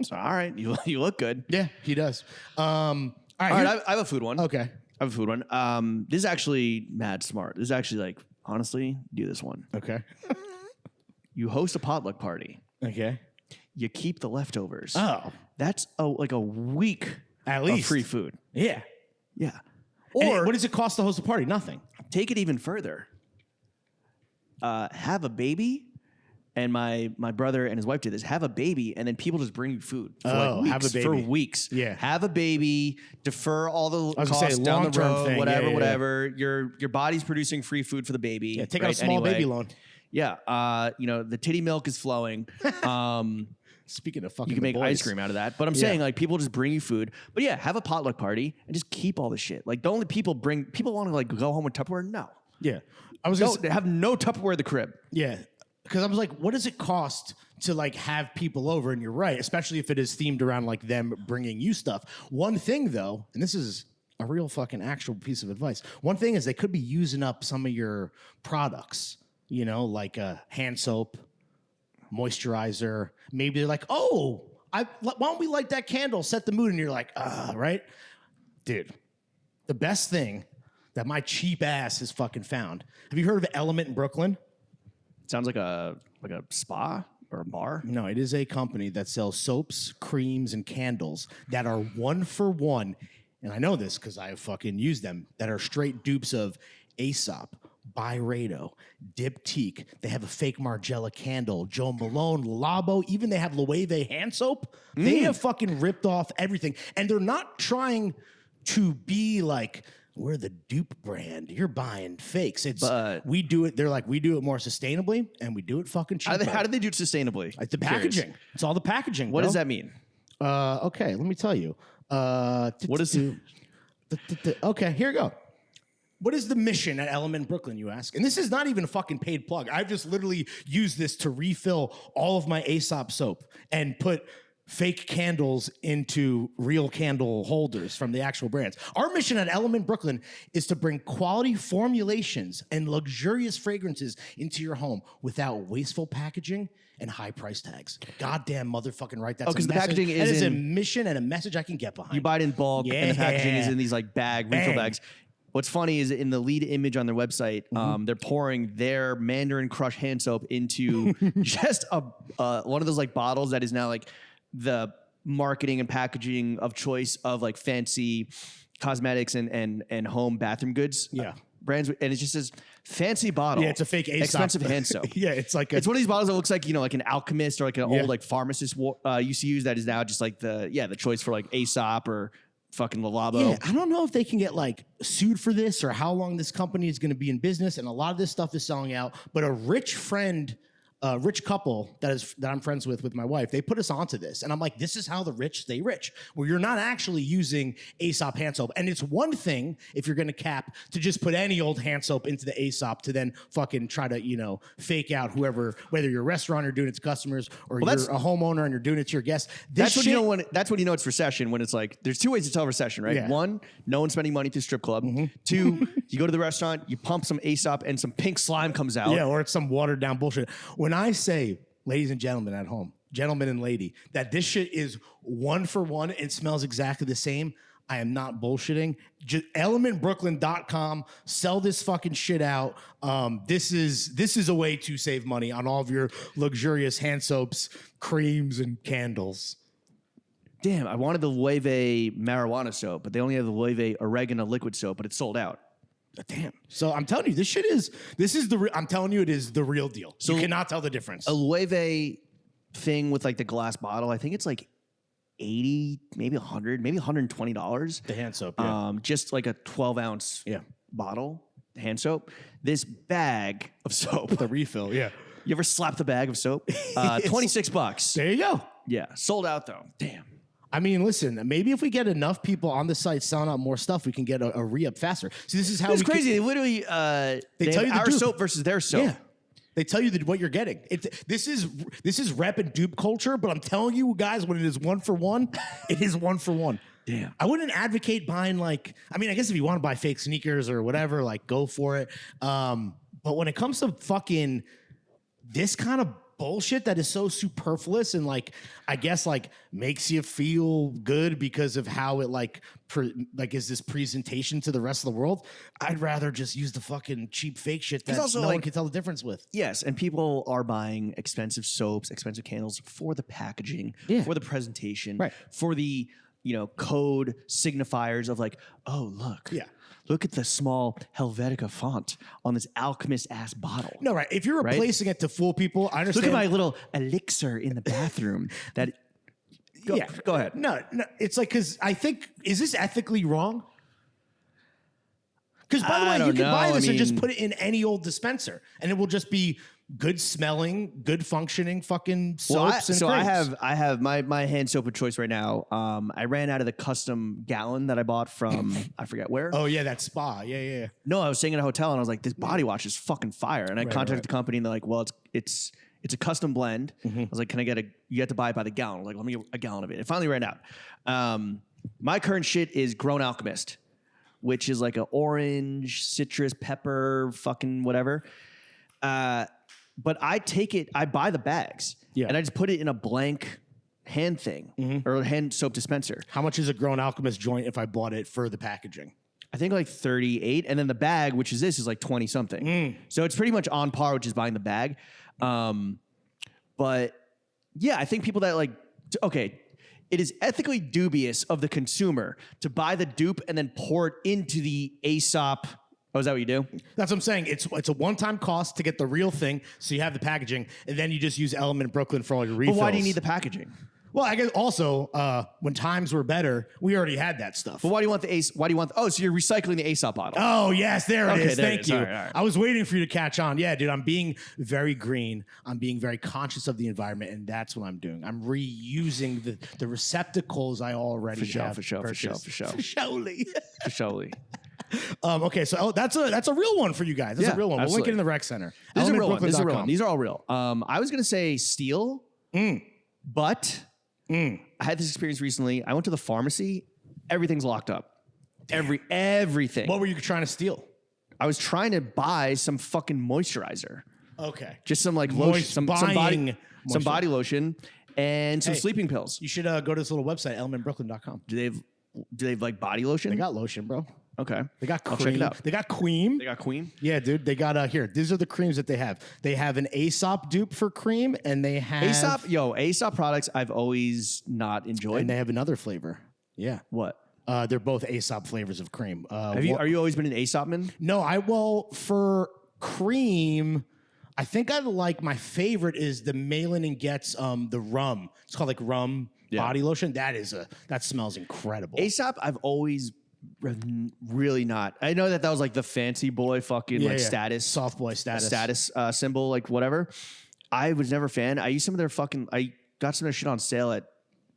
So, all right, you look good. Yeah, he does. All right, All right, I have a food one. okay. I have a food one. This is actually mad smart. This is actually like, honestly, do this one. Okay. You host a potluck party. Okay. You keep the leftovers. Oh. That's like a week At of least. free food. Yeah. Yeah. Or Or what does it cost to host a party? Nothing. take it even further. Have a baby. And my brother and his wife did this. Have a baby, and then people just bring you food for like weeks. have a baby. For weeks. Yeah. Have a baby. Defer all the was gonna costs say, down the long-term road. thing. Whatever, Yeah. whatever. Your body's producing free food for the baby. Yeah, take out a right? small Anyway. baby loan. Yeah. The titty milk is flowing. Speaking of fucking You can make the boys. ice cream out of that. But I'm Yeah. saying, like, people just bring you food. But yeah, have a potluck party and just keep all the shit. Like, the only people want to like go home with Tupperware? No. Yeah. I was No, gonna they have no Tupperware at the crib. Yeah. Because I was like, what does it cost to like have people over? And you're right, especially if it is themed around like them bringing you stuff. One thing though, and this is a real fucking actual piece of advice. One thing is they could be using up some of your products, like hand soap, moisturizer. Maybe they're like, oh, why don't we light that candle, set the mood? And you're like, right? Dude, the best thing that my cheap ass has fucking found. Have you heard of Element in Brooklyn? Sounds like a spa or a bar. No, it is a company that sells soaps, creams, and candles that are 1-for-1. And I know this because I have fucking used them, that are straight dupes of Aesop, Byredo, Diptyque. They have a fake Margiela candle, Joe Malone, Labo. Even they have Loewe hand soap. They have fucking ripped off everything. And they're not trying to be like, we're the dupe brand. You're buying fakes. But- we do it. They're like, we do it more sustainably, and we do it fucking cheaper. How do they do it sustainably? It's the Curious. packaging. It's all the packaging. What bro. does that mean? Okay, let me tell you. What is it? Okay, here we go. What is the mission at Element Brooklyn, you ask? And this is not even a fucking paid plug. I've just literally used this to refill all of my Aesop soap and put fake candles into real candle holders from the actual brands. Our mission at Element Brooklyn is to bring quality formulations and luxurious fragrances into your home without wasteful packaging and high price tags. Goddamn motherfucking right. That's 'cause a the message. packaging That is is a in- mission and a message I can get behind. You buy it in bulk, and the packaging is in these like refill Bang. bags. What's funny is in the lead image on their website, they're pouring their Mandarin Crush hand soap into just one of those like bottles that is now like the marketing and packaging of choice of like fancy cosmetics and home bathroom goods. Yeah. Brands, and it just says fancy bottle. Yeah, it's a fake Aesop. expensive hand soap. Yeah, it's like It's one of these bottles that looks like like an alchemist or like an Yeah. old like pharmacist used to use. That is now just like the choice for like Aesop or fucking Labo. Yeah, I don't know if they can get like sued for this or how long this company is going to be in business. And a lot of this stuff is selling out. But a rich couple that I'm friends with my wife, they put us onto this. And I'm like, this is how the rich stay rich, where you're not actually using Aesop hand soap. And it's one thing if you're going to cap to just put any old hand soap into the Aesop to then fucking try to, fake out whoever, whether you're a restaurant or doing it to customers or Well, you're a homeowner and you're doing it to your guests. This That's when shit- you know that's when you know it's recession. When it's like there's two ways to tell recession, right? Yeah. One, no one's spending money through strip club. Two, you go to the restaurant, you pump some Aesop, and some pink slime comes out. Yeah, or it's some watered down bullshit. When I say, ladies and gentlemen at home, gentlemen and lady, that this shit is 1-for-1 and smells exactly the same, I am not bullshitting. Just elementbrooklyn.com, sell this fucking shit out. This is a way to save money on all of your luxurious hand soaps, creams, and candles. Damn, I wanted the Loewe marijuana soap, but they only have the Loewe oregano liquid soap, but it's sold out. Damn. So I'm telling you, I'm telling you, it is the real deal. So you cannot tell the difference. A Loewe thing with like the glass bottle, I think it's like 80, maybe 100, maybe $120. The hand soap, yeah. Just like a 12-ounce Yeah. bottle, hand soap. This bag of soap. The refill, yeah. You ever slap the bag of soap? $26. There you go. Yeah, sold out though. Damn. I mean, listen, maybe if we get enough people on the site selling out more stuff, we can get a re-up faster. So this is how It's we crazy. They literally they tell have you the our dupe. soap versus their soap. Yeah. They tell you what you're getting. This is rep and dupe culture, but I'm telling you guys, when it is 1-for-1, it is 1-for-1. Damn. I wouldn't advocate buying like, I mean, I guess if you want to buy fake sneakers or whatever, like go for it. But when it comes to fucking this kind of bullshit that is so superfluous and like, I guess like makes you feel good because of how it like is this presentation to the rest of the world, I'd rather just use the fucking cheap fake shit that also, no like, one can tell the difference with. Yes, and people are buying expensive soaps, expensive candles for the packaging, for the presentation, Right. for the code signifiers of like, oh look at the small Helvetica font on this alchemist ass bottle. No, right. If you're replacing it to fool people, I understand. Look at my little elixir in the bathroom. That go ahead. No, it's like, because I think, is this ethically wrong? Because by the way, you can buy this and just put it in any old dispenser, and it will just be good smelling, good functioning fucking soaps and creams. I have my hand soap of choice right now. I ran out of the custom gallon that I bought from I forget where. Oh yeah, that spa. Yeah. No, I was staying at a hotel and I was like, this body wash is fucking fire. And I contacted the company and they're like, well, it's a custom blend. I was like, can I get you have to buy it by the gallon. I was like, let me get a gallon of it. It finally ran out. My current shit is Grown Alchemist, which is like an orange, citrus, pepper, fucking whatever. But I buy the bags and I just put it in a blank hand thing or hand soap dispenser. How much is a Grown Alchemist joint if I bought it for the packaging? I think like 38. And then the bag, which is this, is like 20 something. So it's pretty much on par with just buying the bag. But yeah, I think people that like, okay, it is ethically dubious of the consumer to buy the dupe and then pour it into the Aesop. Oh, is that what you do? That's what I'm saying. It's a one-time cost to get the real thing, so you have the packaging, and then you just use Element Brooklyn for all your refills. But why do you need the packaging? Well, I guess also when times were better, we already had that stuff. But why do you want the Ace? Why do you want? Oh, so you're recycling the Aesop bottle? Oh yes, there it is. There Thank it is. you. All right. I was waiting for you to catch on. Yeah, dude, I'm being very green. I'm being very conscious of the environment, and that's what I'm doing. I'm reusing the receptacles I already have. For sure. Surely. Okay, so that's a real one for you guys. That's a real one. We'll link it in the rec center. This is a real one. These are all real. I was gonna say steel, but I had this experience recently. I went to the pharmacy. Everything's locked up. Everything. What were you trying to steal? I was trying to buy some fucking moisturizer. Okay. Just some like lotion, some body lotion, and some sleeping pills. You should go to this little website, elementbrooklyn.com. Do they have like body lotion? They got lotion, bro. Okay. They got cream. I'll check it out. They got cream. They got Queen? Yeah, dude. They got here. These are the creams that they have. They have an Aesop dupe for cream, and they have Aesop products I've always not enjoyed. And they have another flavor. Yeah. What? They're both Aesop flavors of cream. Are you always been an Aesop man? No, for cream, I think I like my favorite is the Malin and Getz the rum. It's called like rum body lotion. That smells incredible. Aesop, I've always really not. I know that was like the fancy boy fucking status, soft boy status symbol, like whatever. I was never a fan. I used some of their I got some of their shit on sale at,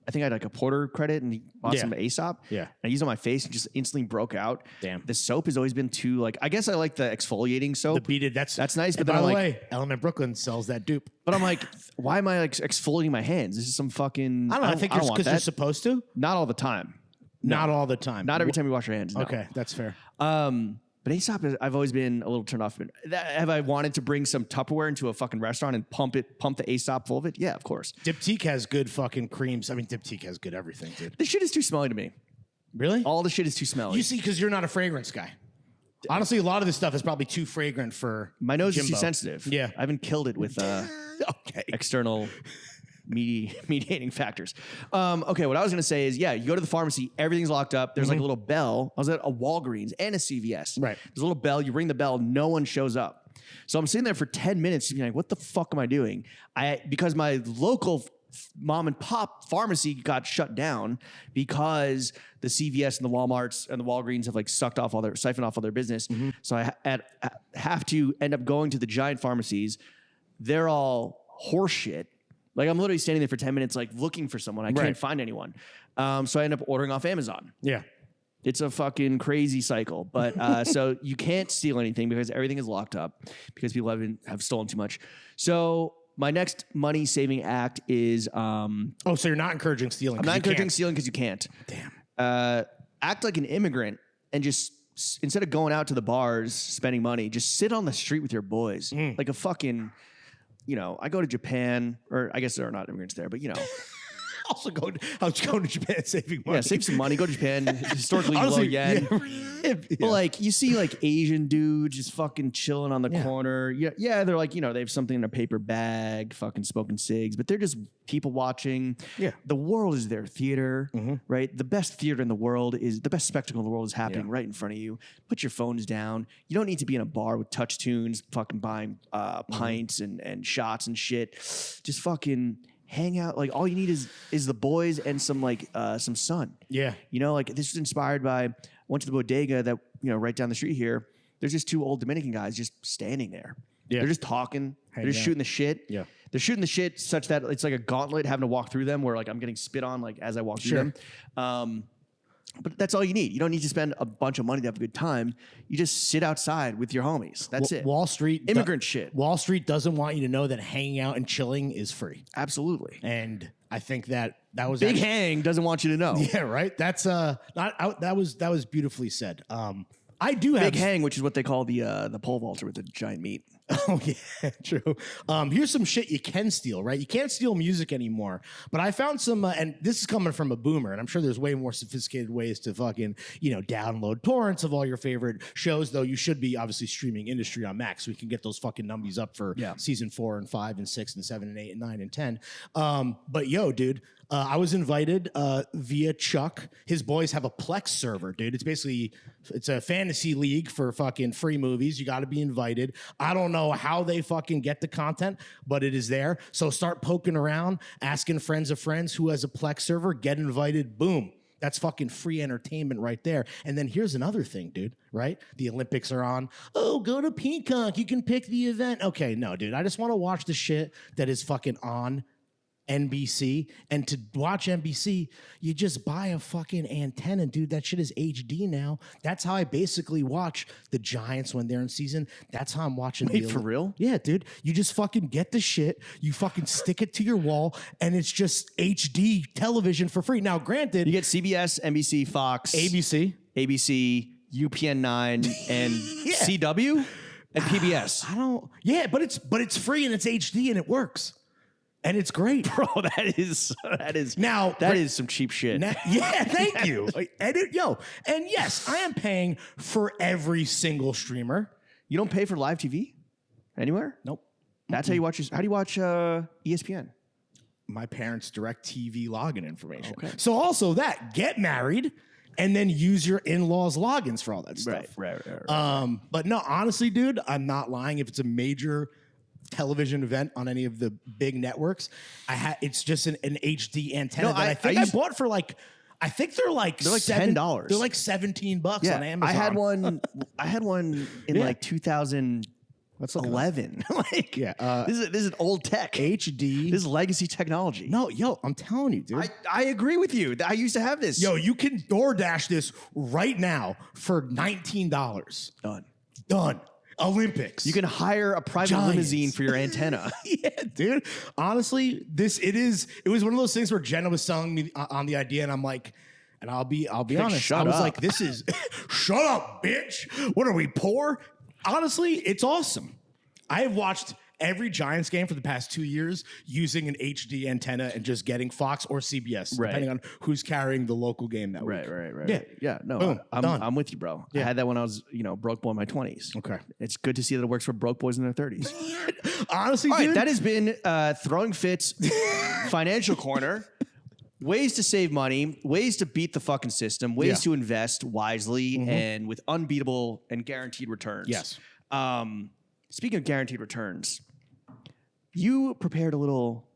I think I had like a Porter credit and bought some Aesop. Yeah. I used it on my face and just instantly broke out. Damn. The soap has always been too like, I guess I like the exfoliating soap. The beaded, that's nice. But by then the way, Element Brooklyn sells that dupe. But I'm like, why am I like exfoliating my hands? This is some fucking. I don't know. I think it's because you're supposed to. Not all the time. Not all the time. Not every time you wash your hands. No. Okay, that's fair. But Aesop, I've always been a little turned off. Have I wanted to bring some Tupperware into a fucking restaurant and pump the Aesop full of it? Yeah, of course. Diptyque has good fucking creams. I mean, Diptyque has good everything, dude. This shit is too smelly to me. Really? All the shit is too smelly. You see, because you're not a fragrance guy. Honestly, a lot of this stuff is probably too fragrant for my nose Jimbo. is too sensitive. Yeah. I haven't killed it with external mediating factors. Okay, what I was going to say is, you go to the pharmacy, everything's locked up. There's like a little bell. I was at a Walgreens and a CVS. Right. There's a little bell. You ring the bell. No one shows up. So I'm sitting there for 10 minutes being like, what the fuck am I doing? Because my local mom and pop pharmacy got shut down because the CVS and the Walmarts and the Walgreens have like siphoned off all their business. So I have to end up going to the giant pharmacies. They're all horseshit. Like I'm literally standing there for 10 minutes, like looking for someone. I can't find anyone. So I end up ordering off Amazon. Yeah. It's a fucking crazy cycle. But so you can't steal anything because everything is locked up because people have stolen too much. So my next money saving act is. So you're not encouraging stealing? I'm not encouraging stealing because you can't. Damn. act like an immigrant and just instead of going out to the bars, spending money, just sit on the street with your boys. Like a fucking, I go to Japan, or I guess there are not immigrants there, but I was going to Japan saving money. Yeah, save some money, go to Japan, historically low Honestly, yen. yeah. But like you see like Asian dudes just fucking chilling on the corner. Yeah, they're like, they have something in a paper bag, fucking smoking cigs, but they're just people watching. Yeah. The world is their theater, right? The best theater in the world the best spectacle in the world is happening right in front of you. Put your phones down. You don't need to be in a bar with touch tunes, fucking buying pints and shots and shit. Just fucking hang out. Like all you need is the boys and some sun. Yeah. Like this was inspired by, I went to the bodega that, right down the street here. There's just two old Dominican guys just standing there. Yeah. They're just talking. They're just shooting the shit. Yeah. They're shooting the shit such that it's like a gauntlet having to walk through them where like I'm getting spit on like as I walk through them. But that's all you need. You don't need to spend a bunch of money to have a good time. You just sit outside with your homies. That's it. Wall Street. Immigrant shit. Wall Street doesn't want you to know that hanging out and chilling is free. Absolutely. And I think that was Big Hang doesn't want you to know. Yeah, right. That's that was beautifully said. I do have Big Hang, which is what they call the pole vaulter with the giant meat. Oh yeah, true. Here's some shit you can steal, right? You can't steal music anymore, but I found some, and this is coming from a boomer, and I'm sure there's way more sophisticated ways to fucking, download torrents of all your favorite shows. Though you should be obviously streaming industry on Max, so we can get those fucking numbies up for season 4 and 5 and 6 and 7 and 8 and 9 and 10. But yo, dude. I was invited via Chuck. His boys have a Plex server, dude. It's a fantasy league for fucking free movies. You got to be invited. I don't know how they fucking get the content, but it is there. So start poking around, asking friends of friends who has a Plex server, get invited, boom. That's fucking free entertainment right there. And then here's another thing, dude, right? The Olympics are on. Oh, go to Peacock. You can pick the event. Okay, no, dude. I just want to watch the shit that is fucking on NBC, and to watch NBC, you just buy a fucking antenna, dude. That shit is HD now. That's how I basically watch the Giants when they're in season. That's how I'm watching. Wait, for real? Yeah, dude. You just fucking get the shit, you fucking stick it to your wall, and it's just HD television for free. Now, granted, you get CBS, NBC, Fox, ABC, UPN 9, and CW and PBS. but it's free and it's HD and it works. And it's great, bro. That is some cheap shit. Yeah, thank you. And yes, I am paying for every single streamer. You don't pay for live TV anywhere? Nope. That's how you watch. How do you watch ESPN? My parents' DirecTV login information. Okay. So also get married and then use your in-laws' logins for all that stuff. Right. But no, honestly, dude, I'm not lying. If it's a major television event on any of the big networks, it's just an HD antenna that I bought for I think they're like $10. They're like $17 on Amazon. I had one in like 2011. This is old tech. HD. This is legacy technology. No, yo, I'm telling you, dude. I agree with you. I used to have this. Yo, you can DoorDash this right now for $19. Done. Olympics. You can hire a private limousine for your antenna. Yeah, dude. Honestly, it was one of those things where Jenna was selling me on the idea, and I'm like, and I'll be honest. I was like, this is shut up, bitch. What are we, poor? Honestly, it's awesome. I have watched every Giants game for the past 2 years using an HD antenna and just getting Fox or CBS, depending on who's carrying the local game that week. Right. Yeah. No, boom, I'm with you, bro. Yeah. I had that when I was, broke boy in my 20s. Okay. It's good to see that it works for broke boys in their 30s. Honestly, all dude. right, that has been Throwing Fits Financial Corner. Ways to save money, ways to beat the fucking system, ways to invest wisely and with unbeatable and guaranteed returns. Yes. Speaking of guaranteed returns, you prepared a little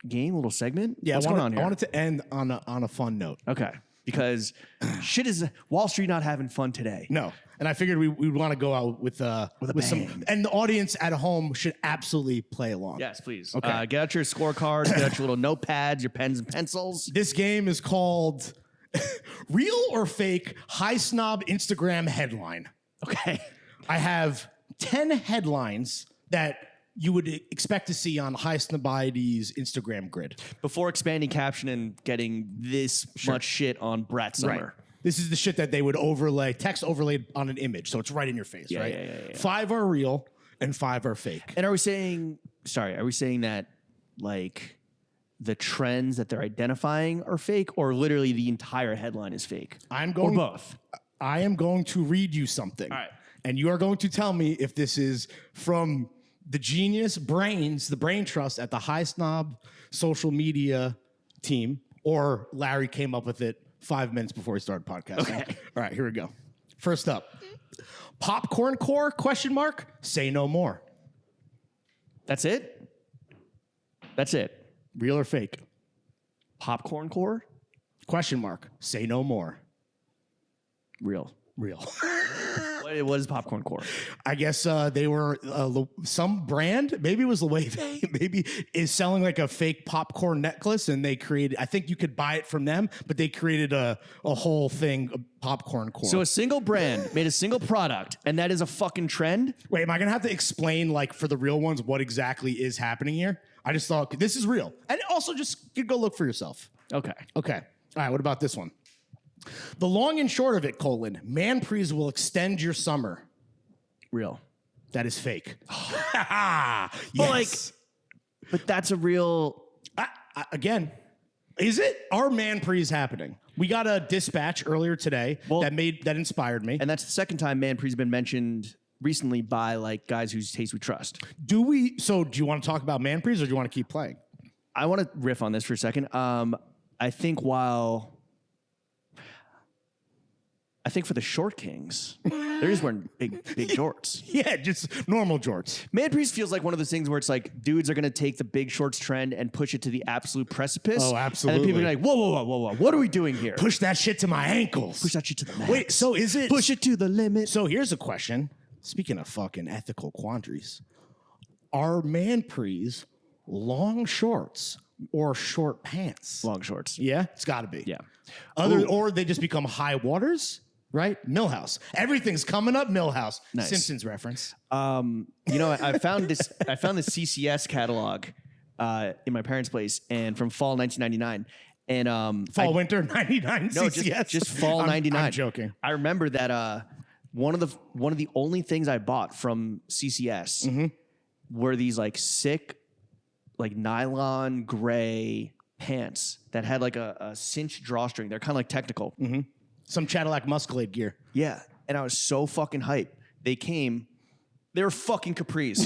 game, a little segment. Yeah, what's going on here? I wanted to end on a fun note. Okay, because shit is Wall Street not having fun today. No, and I figured we'd want to go out with some, and the audience at home should absolutely play along. Yes, please. Okay, get out your scorecards, get out your little notepads, your pens and pencils. This game is called Real or Fake High Snob Instagram Headline. Okay, I have 10 headlines that you would expect to see on Highsnobity's Instagram grid. Before expanding caption and getting this much shit on Brat Summer. This is the shit that they would text overlaid on an image, so it's right in your face, right? Yeah. 5 are real and 5 are fake. And are we saying that like the trends that they're identifying are fake, or literally the entire headline is fake? Or both. I am going to read you something. All right. And you are going to tell me if this is from the genius brains, the brain trust at the High Snob social media team, or Larry came up with it 5 minutes before he started podcasting. Okay. All right, here we go. First up, popcorn core, ? Say no more. That's it? That's it. Real or fake? Popcorn core? ? Say no more. Real. Real. What is popcorn core? I guess they were some brand, maybe it was Loewe, maybe is selling like a fake popcorn necklace, and they created, I think you could buy it from them, but they created a whole thing of popcorn core. So a single brand made a single product, and that is a fucking trend? Wait, am I going to have to explain, like, for the real ones what exactly is happening here? I just thought this is real. And also just you go look for yourself. Okay. Okay. All right, what about this one? The long and short of it, Manprees will extend your summer. Real. That is fake. Yes. But that's a real... Again, is it? Are Manprees happening? We got a dispatch earlier today that inspired me. And that's the second time Manpre's been mentioned recently by like guys whose taste we trust. Do you want to talk about Manprees, or do you want to keep playing? I want to riff on this for a second. I think for the short kings, they're just wearing big jorts. Yeah, just normal jorts. Manprees feels like one of those things where it's like dudes are going to take the big shorts trend and push it to the absolute precipice. Oh, absolutely. And then people are like, whoa, what are we doing here? Push that shit to my ankles. Push that shit to the max. Wait, so is it? Push it to the limit. So here's a question. Speaking of fucking ethical quandaries, are Manprees long shorts or short pants? Long shorts. Yeah, it's got to be. Yeah. Or they just become high waters. Right? Millhouse. Everything's coming up Millhouse. Nice. Simpsons reference. I found this CCS catalog in my parents' place, and from fall 1999. And winter 99 no, CCS. just fall 99. I'm joking. I remember that one of the only things I bought from CCS were these like sick, like nylon gray pants that had like a cinched drawstring. They're kind of like technical. Mm-hmm. Some Cadillac Muscalade gear. Yeah. And I was so fucking hyped. They were fucking capris.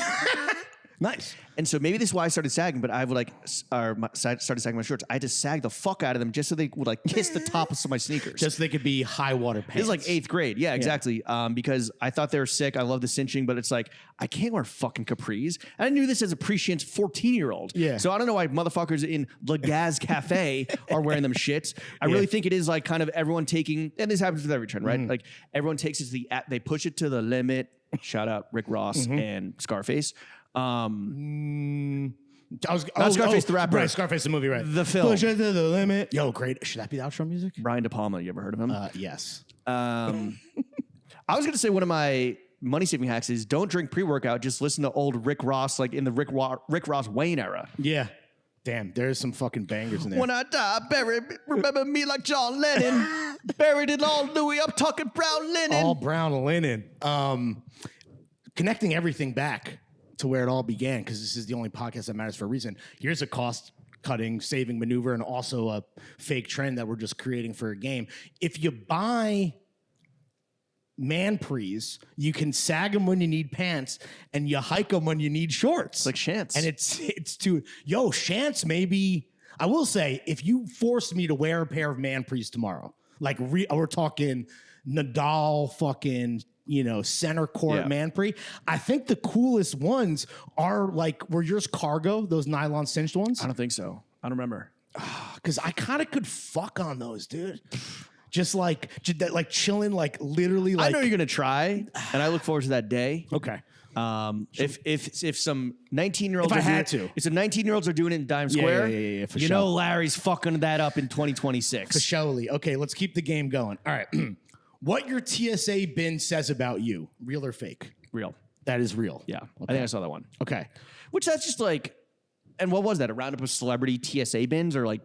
Nice. And so maybe this is why I started sagging, but I would started sagging my shorts. I had to sag the fuck out of them just so they would like kiss the tops of my sneakers. Just so they could be high water pants. This is like 8th grade. Yeah, exactly. Because I thought they were sick. I love the cinching, but it's like, I can't wear fucking capris. And I knew this as a prescient 14-year-old. Yeah. So I don't know why motherfuckers in Le Gaz Cafe are wearing them shits. I really think it is like kind of everyone taking, and this happens with every trend, right? Like everyone takes it to they push it to the limit. Shout out Rick Ross and Scarface. Scarface the rapper. Right, Scarface the movie, right. The film. Push it to the limit. Yo, great. Should that be the outro music? Brian De Palma, you ever heard of him? Yes. I was going to say one of my money-saving hacks is don't drink pre-workout. Just listen to old Rick Ross, like in the Rick Ross Wayne era. Yeah. Damn, there's some fucking bangers in there. When I die, remember me like John Lennon. Buried in all Louis, I'm talking brown linen. All brown linen. Connecting everything back to where it all began, because this is the only podcast that matters for a reason. Here's a cost-cutting, saving maneuver, and also a fake trend that we're just creating for a game. If you buy Manprees, you can sag them when you need pants, and you hike them when you need shorts. It's like Shants. And it's too... Yo, Shants maybe... I will say, if you forced me to wear a pair of Manprees tomorrow, like we're talking Nadal fucking... center court Manpree. I think the coolest ones are were yours cargo, those nylon cinched ones? I don't think so. I don't remember. Because I kind of could fuck on those, dude. Just chilling, literally. I know you're gonna try, and I look forward to that day. Okay. If some 19-year-olds, if I had to, if some 19-year-olds are doing it in Dime Square, yeah, for you sure. know Larry's fucking that up in 2026. For surely. Okay, let's keep the game going. All right. What your TSA bin says about you, real or fake? Real. That is real. Yeah, I think I saw that one. Okay. Which that's just like, and what was that? A roundup of celebrity TSA bins, or like,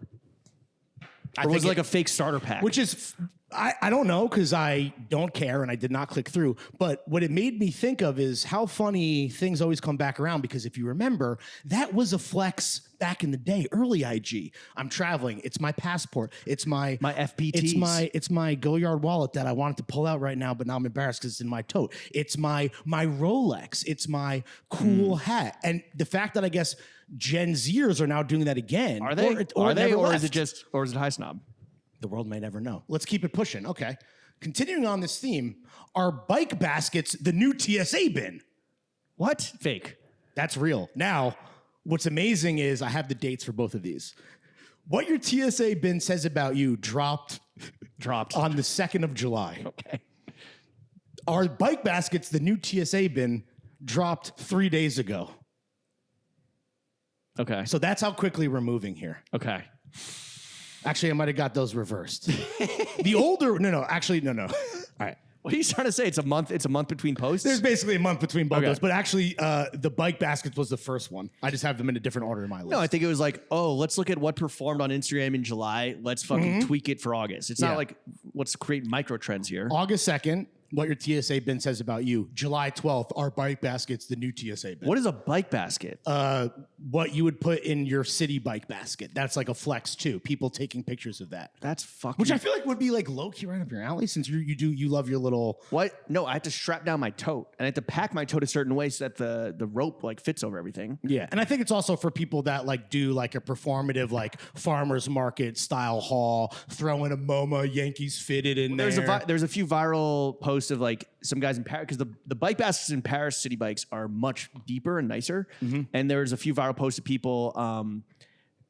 or was it like a fake starter pack? Which is, I don't know because I don't care and I did not click through. But what it made me think of is how funny things always come back around. Because if you remember, that was a flex back in the day, early IG. I'm traveling. It's my passport. It's my FPTs. It's my Go Yard wallet that I wanted to pull out right now, but now I'm embarrassed because it's in my tote. It's my Rolex. It's my cool hat. And the fact that I guess Gen Zers are now doing that again. Are they? Or is it high snob? The world may never know. Let's keep it pushing. Okay. Continuing on this theme, are bike baskets the new TSA bin? What? Fake. That's real. Now, what's amazing is I have the dates for both of these. What your TSA bin says about you dropped on the 2nd of July. Okay. Are bike baskets the new TSA bin dropped 3 days ago? Okay. So that's how quickly we're moving here. Okay. Actually, I might have got those reversed. No. All right. What are you trying to say? It's a month between posts? There's basically a month between both Okay. those, but actually, the bike baskets was the first one. I just have them in a different order in my list. No, I think it was like, oh, let's look at what performed on Instagram in July. Let's fucking tweak it for August. It's Yeah. not like let's create micro trends here. August 2nd, what your TSA bin says about you. July 12th, are bike baskets the new TSA bin? What is a bike basket? What you would put in your city bike basket. That's like a flex too. People taking pictures of that. That's fucking. Which I feel like would be like low key right up your alley since you love your little. What? No, I have to strap down my tote and I have to pack my tote a certain way so that the rope like fits over everything. Yeah, and I think it's also for people that like do like a performative like farmers market style haul, throw in a MoMA Yankees fitted in there. There's a few viral posts of like some guys in Paris because the bike baskets in Paris city bikes are much deeper and nicer. And there's a few viral posts of people.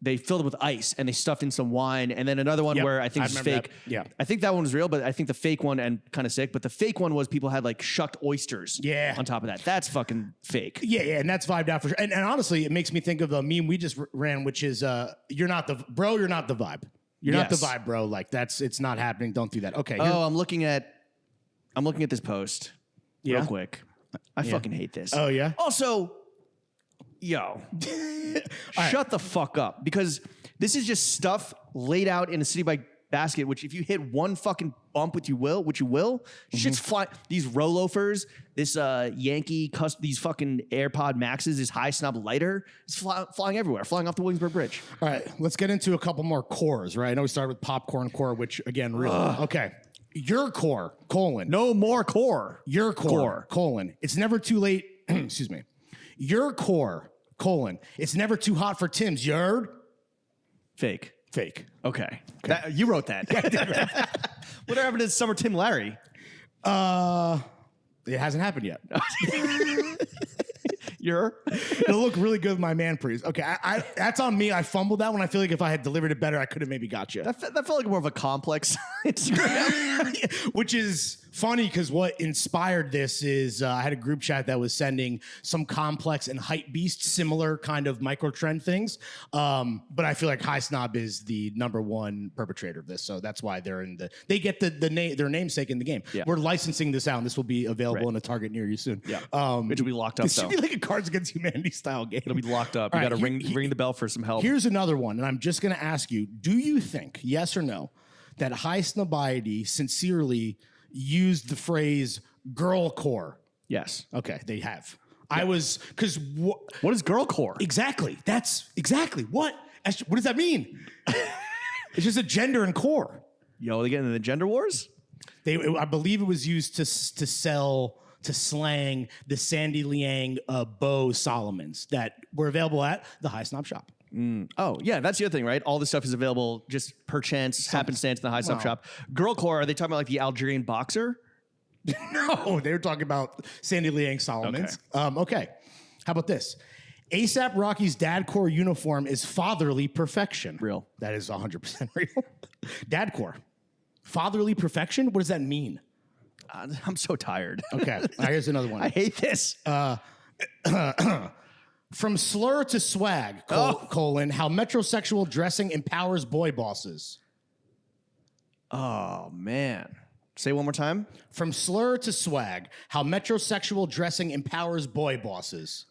They filled it with ice and they stuffed in some wine. And then another one where I think it's fake. That. Yeah. I think that one was real, but I think the fake one and kind of sick. But the fake one was people had like shucked oysters. Yeah. On top of that. That's fucking fake. Yeah, and that's vibed out for sure. And honestly, it makes me think of the meme we just ran, which is you're not the vibe. You're not the vibe, bro. Like it's not happening. Don't do that. Okay. Oh, I'm looking at this post real quick. I fucking hate this. Oh, yeah? Also, yo, shut the fuck up because this is just stuff laid out in a city bike basket, which if you hit one fucking bump, which you will, shit's flying. These Rolofers, this Yankee, these fucking AirPod Maxes, this high snob lighter, it's flying everywhere, flying off the Williamsburg Bridge. All right, let's get into a couple more cores, right? I know we started with popcorn core, which again, really. Okay. Your core, colon. No more core. Your core, colon. It's never too late. Excuse me. Your core, colon. It's never too hot for Tim's. You heard? Fake. Okay. You wrote that. What happened to Summer Tim Larry? It hasn't happened yet. It'll look really good with my man prees. Okay, I that's on me. I fumbled that one. I feel like if I had delivered it better, I could have maybe got you. That felt like more of a complex Instagram. Which is funny because what inspired this is I had a group chat that was sending some complex and hype beast similar kind of micro trend things. But I feel like High Snob is the #1 perpetrator of this, so that's why they get their namesake in the game. Yeah. We're licensing this out, and this will be available in a Target near you soon. Yeah, which will be locked up. This should be like a Cards Against Humanity style game. It'll be locked up. You got to ring the bell for some help. Here's another one, and I'm just going to ask you: do you think, yes or no, that High Snobiety sincerely used the phrase "girl core"? Yes. Okay, they have. Yeah. I was because what is girl core? Exactly. That's exactly what. What does that mean? It's just a gender and core. Yo, they get into the gender wars. I believe it was used to slang the Sandy Liang Bo Solomons that were available at the High Snob shop. Oh, yeah, that's the other thing, right? All this stuff is available just perchance, happenstance in the High Snob shop. Girl core, are they talking about like the Algerian boxer? No, they were talking about Sandy Liang Solomons. Okay. How about this? ASAP Rocky's dad core uniform is fatherly perfection. Real. That is 100% real. Dad core. Fatherly perfection? What does that mean? I'm so tired. Okay. Here's another one. I hate this. From slur to swag, colon, how metrosexual dressing empowers boy bosses. Oh, man. Say one more time. From slur to swag, how metrosexual dressing empowers boy bosses.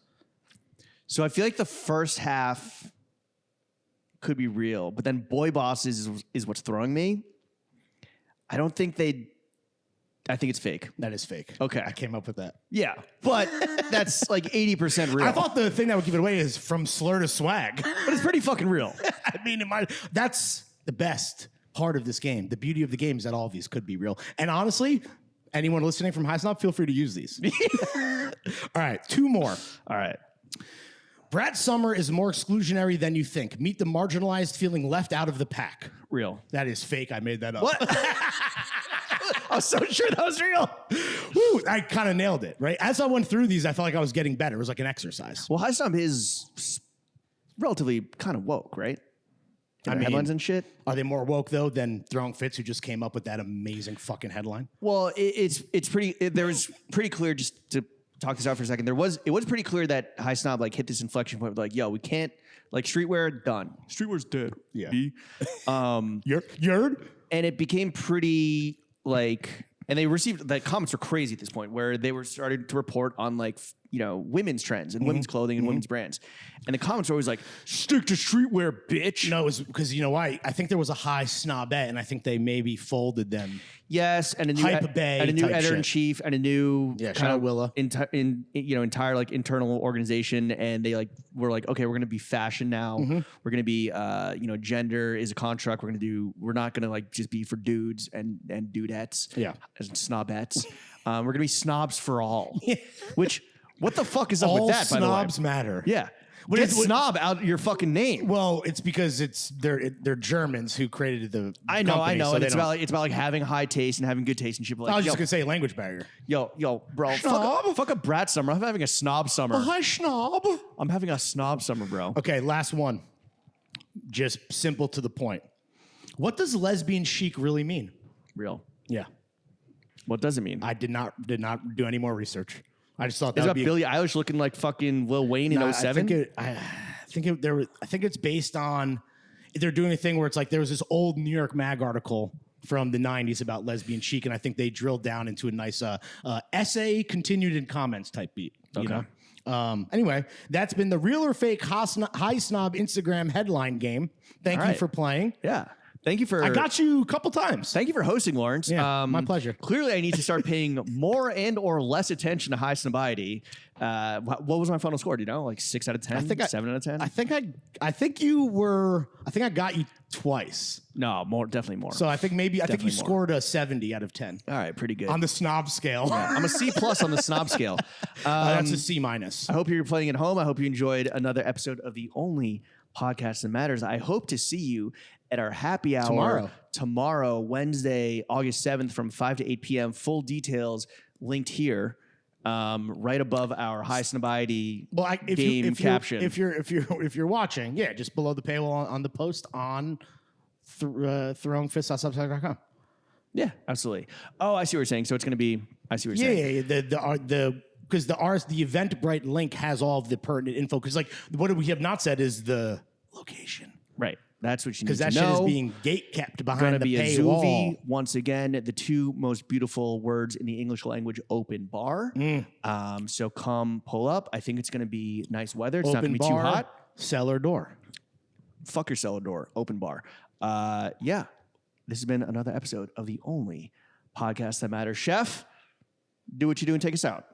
So I feel like the first half could be real, but then boy bosses is what's throwing me. I think it's fake. That is fake. Okay. I came up with that. Yeah, but that's like 80% real. I thought the thing that would give it away is from slur to swag. but it's pretty fucking real. I mean, that's the best part of this game. The beauty of the game is that all of these could be real. And honestly, anyone listening from High Snob, feel free to use these. All right, 2 more. All right. Brat Summer is more exclusionary than you think. Meet the marginalized feeling left out of the pack. Real. That is fake. I made that up. What? I was so sure that was real. Woo, I kind of nailed it, right? As I went through these, I felt like I was getting better. It was like an exercise. Well, High Snob is relatively kind of woke, right? I mean, headlines and shit. Are they more woke, though, than Throwing Fits, who just came up with that amazing fucking headline? Well, it's pretty. There was pretty clear, just to talk this out for a second. It was pretty clear that High Snob like hit this inflection point. Like, yo, we can't like streetwear done. Streetwear's dead. Yeah. You're and it became pretty like, and they received the comments were crazy at this point where they were starting to report on like women's trends and women's clothing and women's brands, and the comments were always like, stick to streetwear, bitch. No, it was because you know why? I think there was a High Snobette, and I think they maybe folded them. Yes, and a new editor in chief and a new shout out Willa. Entire like internal organization, and they like were like, okay, we're gonna be fashion now. We're gonna be gender is a construct. We're not gonna like just be for dudes and dudettes. Yeah, and snobettes. We're gonna be snobs for all. Which what the fuck is up with that? All snobs matter. Yeah. Get snob out of your fucking name. Well, it's because they're Germans who created the. I know, so and it's about like having high taste and having good taste and shit. Like, I was just gonna say language barrier. Yo, bro, fuck a brat summer. I'm having a snob summer. Hi, snob. I'm having a snob summer, bro. Okay, last one. Just simple to the point. What does lesbian chic really mean? Real. Yeah. What does it mean? I did not do any more research. I just thought that it's would about be Billie Eilish looking like fucking Lil Wayne in 07. I think it's based on they're doing a thing where it's like there was this old New York Mag article from the 90s about lesbian chic, and I think they drilled down into a nice essay continued in comments type beat. Okay. Anyway, that's been the Real or Fake High Snob Instagram headline game. Thank you for playing. Yeah. Thank you for. I got you a couple times. Thank you for hosting, Lawrence. Yeah, my pleasure. Clearly, I need to start paying more and or less attention to high snobiety. What was my final score? Do you know? Like 6 out of 10? I think 7 out of 10? I think I got you twice. No, more, definitely more. So I think you more. scored a 70 out of 10. All right, pretty good. On the snob scale. Yeah, I'm a C plus on the snob scale. That's a C minus. I hope you're playing at home. I hope you enjoyed another episode of the only podcast that matters. I hope to see you at our happy hour tomorrow, Wednesday, August 7th from 5 to 8 p.m. Full details linked here, right above our high snobiety game caption. If you're watching, just below the paywall on the post on throwingfists.substack.com. Yeah, absolutely. Oh, I see what you're saying. So it's going to be. I see what you're saying. Yeah. Because the Eventbrite link has all of the pertinent info. Because like what we have not said is the location. Right. That's what you need to know. Because that shit is being gate kept behind the paywall. Zuvi, once again, the 2 most beautiful words in the English language, open bar. So come pull up. I think it's going to be nice weather. It's not going to be too hot. Cellar door. Fuck your cellar door. Open bar. Yeah. This has been another episode of the only podcast that matters. Chef, do what you do and take us out.